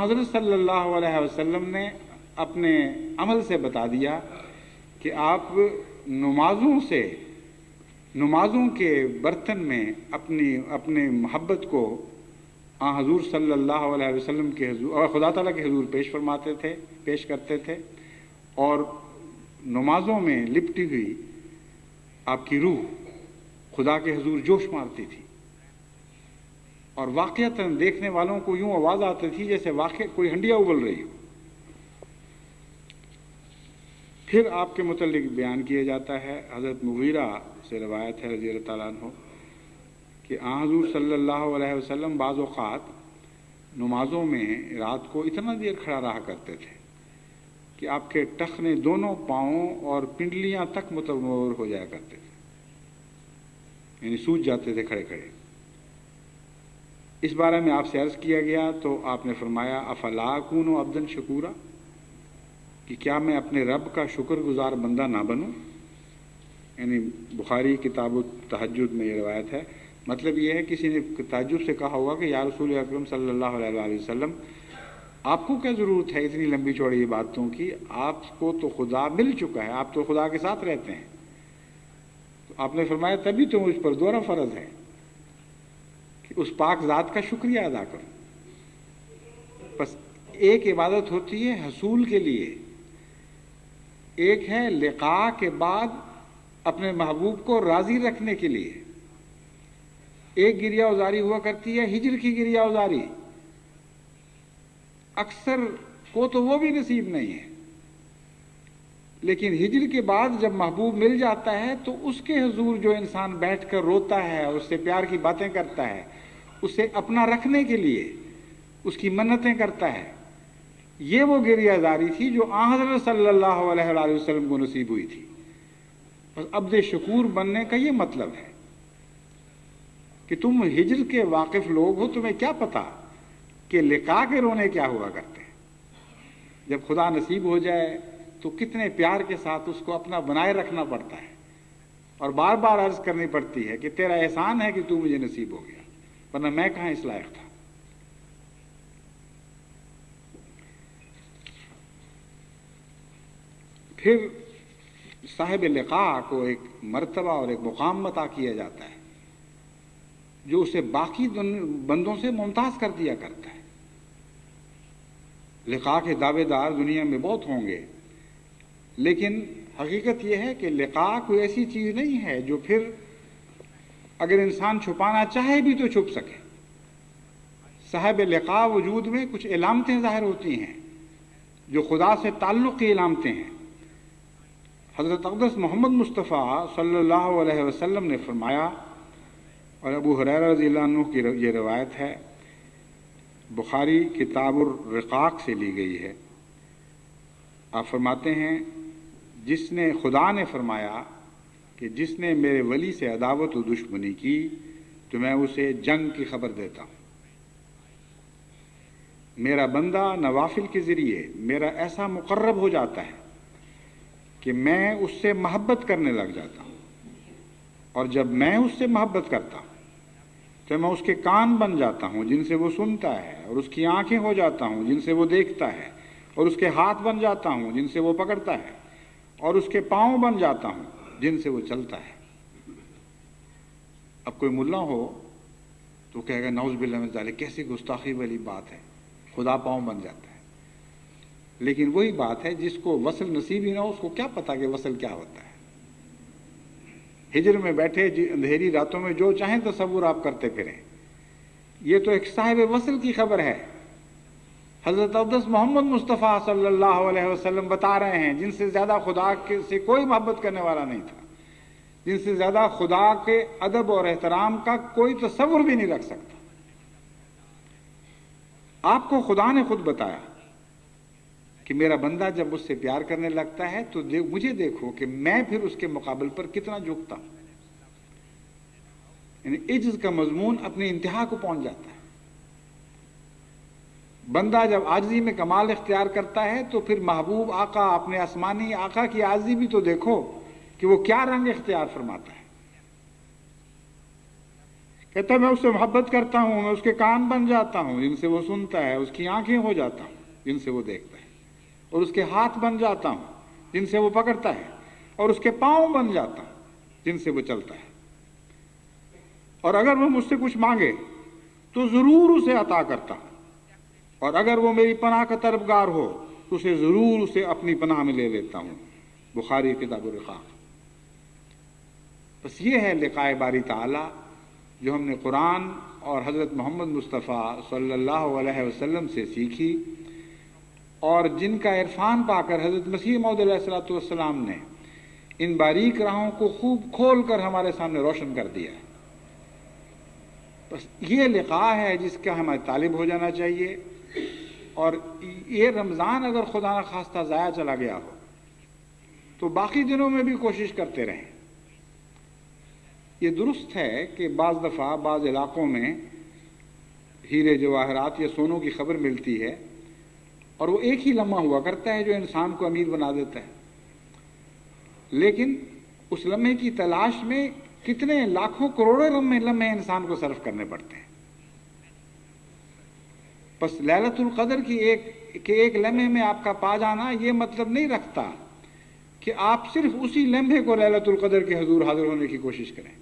حضرت صلی اللہ علیہ وسلم نے اپنے عمل سے بتا دیا کہ آپ نمازوں کے برتن میں اپنے محبت کو حضور صلی اللہ علیہ وسلم کے حضور اور خدا تعالیٰ کے حضور پیش کرتے تھے، اور نمازوں میں لپٹی ہوئی آپ کی روح خدا کے حضور جوش مارتی تھی، اور واقعتاً دیکھنے والوں کو یوں آواز آتی تھی جیسے واقع کوئی ہنڈیا ابل رہی ہو۔ پھر آپ کے متعلق بیان کیا جاتا ہے، حضرت مغیرہ سے روایت ہے رضی اللہ تعالیٰ عنہ کہ حضور صلی اللہ علیہ وسلم بعض اوقات نمازوں میں رات کو اتنا دیر کھڑا رہا کرتے تھے کہ آپ کے ٹخنے دونوں پاؤں اور پنڈلیاں تک متمور ہو جایا کرتے تھے، یعنی سوج جاتے تھے کھڑے کھڑے۔ اس بارے میں آپ سے عرض کیا گیا تو آپ نے فرمایا افلا اکون عبدا شکورا، کہ کیا میں اپنے رب کا شکر گزار بندہ نہ بنوں؟ یعنی بخاری کتاب التہجد میں یہ روایت ہے۔ مطلب یہ ہے کسی نے تعجب سے کہا ہوگا کہ یا رسول اکرم صلی اللہ علیہ وآلہ وسلم، آپ کو کیا ضرورت ہے اتنی لمبی چوڑی باتوں کی؟ آپ کو تو خدا مل چکا ہے، آپ تو خدا کے ساتھ رہتے ہیں۔ تو آپ نے فرمایا تبھی تو مجھ پر دوہرا فرض ہے کہ اس پاک ذات کا شکریہ ادا کروں۔ بس ایک عبادت ہوتی ہے حصول کے لیے، ایک ہے لقاء کے بعد اپنے محبوب کو راضی رکھنے کے لیے۔ ایک گریہ ازاری ہوا کرتی ہے ہجر کی گریہ ازاری، اکثر کو تو وہ بھی نصیب نہیں ہے، لیکن ہجر کے بعد جب محبوب مل جاتا ہے تو اس کے حضور جو انسان بیٹھ کر روتا ہے، اس سے پیار کی باتیں کرتا ہے، اسے اپنا رکھنے کے لیے اس کی منتیں کرتا ہے، یہ وہ گریہ ازاری تھی جو حضرت صلی اللہ علیہ وآلہ وسلم کو نصیب ہوئی تھی۔ بس عبد شکور بننے کا یہ مطلب ہے کہ تم ہجر کے واقف لوگ ہو، تمہیں کیا پتا کہ لقاء کے رونے کیا ہوا کرتے ہیں۔ جب خدا نصیب ہو جائے تو کتنے پیار کے ساتھ اس کو اپنا بنائے رکھنا پڑتا ہے، اور بار بار عرض کرنی پڑتی ہے کہ تیرا احسان ہے کہ تو مجھے نصیب ہو گیا، ورنہ میں کہاں اس لائق تھا۔ پھر صاحب لقاء کو ایک مرتبہ اور ایک مقام عطا کیا جاتا ہے جو اسے باقی بندوں سے ممتاز کر دیا کرتا ہے۔ لقاء کے دعوے دار دنیا میں بہت ہوں گے، لیکن حقیقت یہ ہے کہ لقاء کوئی ایسی چیز نہیں ہے جو پھر اگر انسان چھپانا چاہے بھی تو چھپ سکے۔ صاحب لقاء وجود میں کچھ علامتیں ظاہر ہوتی ہیں جو خدا سے تعلق کی علامتیں ہیں۔ حضرت اقدس محمد مصطفیٰ صلی اللہ علیہ وسلم نے فرمایا، اور ابو ہریرہ رضی اللہ عنہ کی یہ روایت ہے، بخاری کتاب الرقاق سے لی گئی ہے، آپ فرماتے ہیں خدا نے فرمایا کہ جس نے میرے ولی سے عداوت و دشمنی کی تو میں اسے جنگ کی خبر دیتا ہوں۔ میرا بندہ نوافل کے ذریعے میرا ایسا مقرب ہو جاتا ہے کہ میں اس سے محبت کرنے لگ جاتا ہوں، اور جب میں اس سے محبت کرتا ہوں تو میں اس کے کان بن جاتا ہوں جن سے وہ سنتا ہے، اور اس کی آنکھیں ہو جاتا ہوں جن سے وہ دیکھتا ہے، اور اس کے ہاتھ بن جاتا ہوں جن سے وہ پکڑتا ہے، اور اس کے پاؤں بن جاتا ہوں جن سے وہ چلتا ہے۔ اب کوئی ملا ہو تو کہے گا نعوذ باللہ من ذالک، کیسی گستاخی والی بات ہے، خدا پاؤں بن جاتا ہے۔ لیکن وہی بات ہے جس کو وصل نصیب ہی نہ ہو اس کو کیا پتا کہ وصل کیا ہوتا ہے۔ ہجر میں بیٹھے اندھیری راتوں میں جو چاہیں تصور آپ کرتے پھریں، یہ تو ایک صاحب وصل کی خبر ہے۔ حضرت اقدس محمد مصطفیٰ صلی اللہ علیہ وسلم بتا رہے ہیں جن سے زیادہ خدا سے کوئی محبت کرنے والا نہیں تھا، جن سے زیادہ خدا کے ادب اور احترام کا کوئی تصور بھی نہیں رکھ سکتا۔ آپ کو خدا نے خود بتایا کہ میرا بندہ جب مجھ سے پیار کرنے لگتا ہے تو مجھے دیکھو کہ میں پھر اس کے مقابل پر کتنا جھکتا ہوں۔ یعنی عجز کا مضمون اپنی انتہا کو پہنچ جاتا ہے۔ بندہ جب عاجزی میں کمال اختیار کرتا ہے تو پھر محبوب آقا، اپنے آسمانی آقا کی عاجزی بھی تو دیکھو کہ وہ کیا رنگ اختیار فرماتا ہے۔ کہتا ہے میں اس سے محبت کرتا ہوں، میں اس کے کان بن جاتا ہوں جن سے وہ سنتا ہے، اس کی آنکھیں ہو جاتا ہوں جن سے وہ دیکھتا ہے، اور اس کے ہاتھ بن جاتا ہوں جن سے وہ پکڑتا ہے، اور اس کے پاؤں بن جاتا ہوں جن سے وہ چلتا ہے۔ اور اگر وہ مجھ سے کچھ مانگے تو ضرور اسے عطا کرتا ہوں، اور اگر وہ میری پناہ کا طلبگار ہو تو اسے ضرور اسے اپنی پناہ میں لے لیتا ہوں۔ بخاری کتاب الرقاق۔ بس یہ ہے لقائے باری تعالیٰ جو ہم نے قرآن اور حضرت محمد مصطفیٰ صلی اللہ علیہ وسلم سے سیکھی، اور جن کا عرفان پا کر حضرت مسیح موعود علیہ الصلوۃ والسلام نے ان باریک راہوں کو خوب کھول کر ہمارے سامنے روشن کر دیا ہے۔ بس یہ لقاء ہے جس کا ہمیں طالب ہو جانا چاہیے، اور یہ رمضان اگر خدا نخواستہ ضائع چلا گیا ہو تو باقی دنوں میں بھی کوشش کرتے رہیں۔ یہ درست ہے کہ بعض دفعہ بعض علاقوں میں ہیرے جواہرات یا سونوں کی خبر ملتی ہے، اور وہ ایک ہی لمحہ ہوا کرتا ہے جو انسان کو امیر بنا دیتا ہے، لیکن اس لمحے کی تلاش میں کتنے لاکھوں کروڑوں لمحے انسان کو صرف کرنے پڑتے ہیں۔ بس لیلۃ القدر کی ایک لمحے میں آپ کا پا جانا یہ مطلب نہیں رکھتا کہ آپ صرف اسی لمحے کو لیلۃ القدر کے حضور حاضر ہونے کی کوشش کریں۔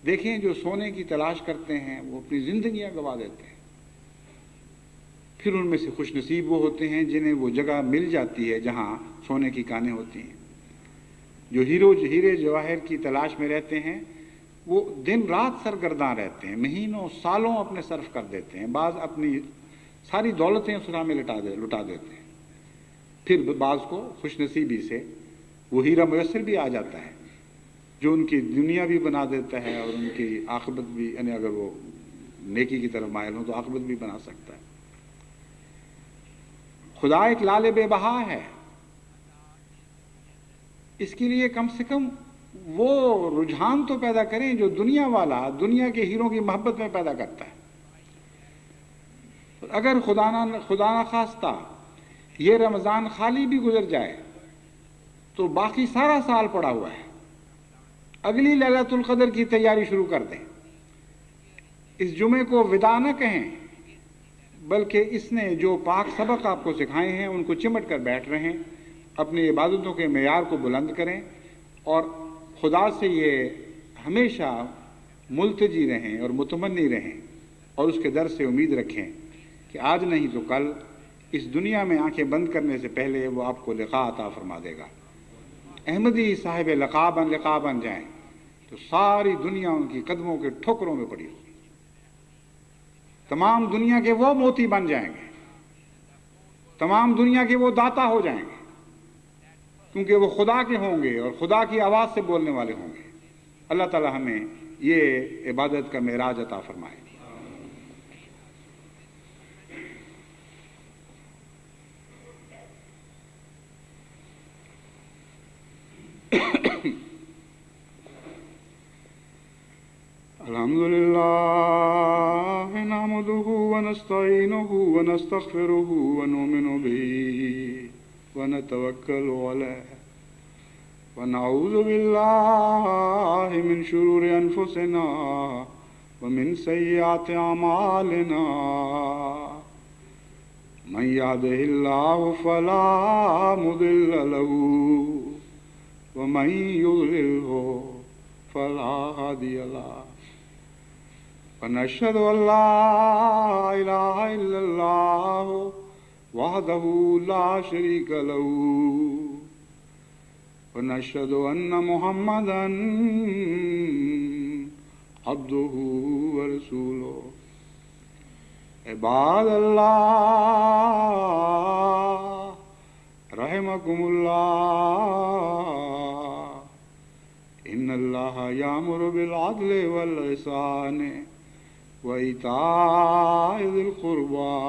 دیکھیں جو سونے کی تلاش کرتے ہیں وہ اپنی زندگیاں گنوا دیتے ہیں، پھر ان میں سے خوش نصیب وہ ہوتے ہیں جنہیں وہ جگہ مل جاتی ہے جہاں سونے کی کانیں ہوتی ہیں۔ جو ہیرے جواہر کی تلاش میں رہتے ہیں وہ دن رات سرگرداں رہتے ہیں، مہینوں سالوں اپنے صرف کر دیتے ہیں، بعض اپنی ساری دولتیں اس راہ میں لٹا دیتے ہیں، پھر بعض کو خوش نصیبی سے وہ ہیرا میسر بھی آ جاتا ہے جو ان کی دنیا بھی بنا دیتا ہے اور ان کی عاقبت بھی، یعنی اگر وہ نیکی کی طرف مائل ہوں تو عاقبت بھی بنا سکتا ہے۔ خدا ایک لال بے بہا ہے، اس کے لیے کم سے کم وہ رجحان تو پیدا کریں جو دنیا والا دنیا کے ہیروں کی محبت میں پیدا کرتا ہے۔ اگر خدا نہ خواستہ یہ رمضان خالی بھی گزر جائے تو باقی سارا سال پڑا ہوا ہے، اگلی لیلۃ القدر کی تیاری شروع کر دیں۔ اس جمعے کو وداع نہ کہیں، بلکہ اس نے جو پاک سبق آپ کو سکھائے ہیں ان کو چمٹ کر بیٹھ رہیں، اپنی عبادتوں کے معیار کو بلند کریں، اور خدا سے یہ ہمیشہ ملتجی رہیں اور متمنی رہیں، اور اس کے در سے امید رکھیں کہ آج نہیں تو کل اس دنیا میں آنکھیں بند کرنے سے پہلے وہ آپ کو لقاء عطا فرما دے گا۔ احمدی صاحب لقاء بن جائیں تو ساری دنیا ان کی قدموں کے ٹھوکروں میں پڑی ہوگی، تمام دنیا کے وہ موتی بن جائیں گے، تمام دنیا کے وہ داتا ہو جائیں گے، کیونکہ وہ خدا کے ہوں گے اور خدا کی آواز سے بولنے والے ہوں گے۔ اللہ تعالی ہمیں یہ عبادت کا معراج عطا فرمائے۔ الحمدللہ نحمده ونستعینه ونستغفره ونؤمن به ونتوکل علیہ ونعوذ باللہ من شرور انفسنا ومن سیئات اعمالنا من يهده الله فلا مضل له ومن يضلله فلا هادي له ونشهد أن لا إله إلا الله وحده لا شريك له ونشهد أن محمدا عبده ورسوله عباد الله رحمكم الله إن الله يأمر بالعدل والإحسان وإيتاء ذي القربى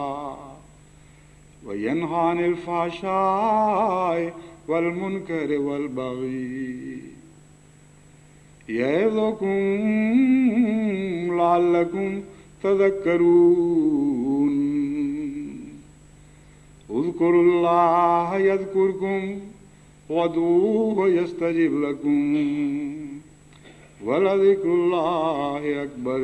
وينهى عن الفحشاء والمنكر والبغي يعظكم لعلكم تذكرون اذكروا الله يذكركم وادعوه يستجب لكم ولذكر الله أكبر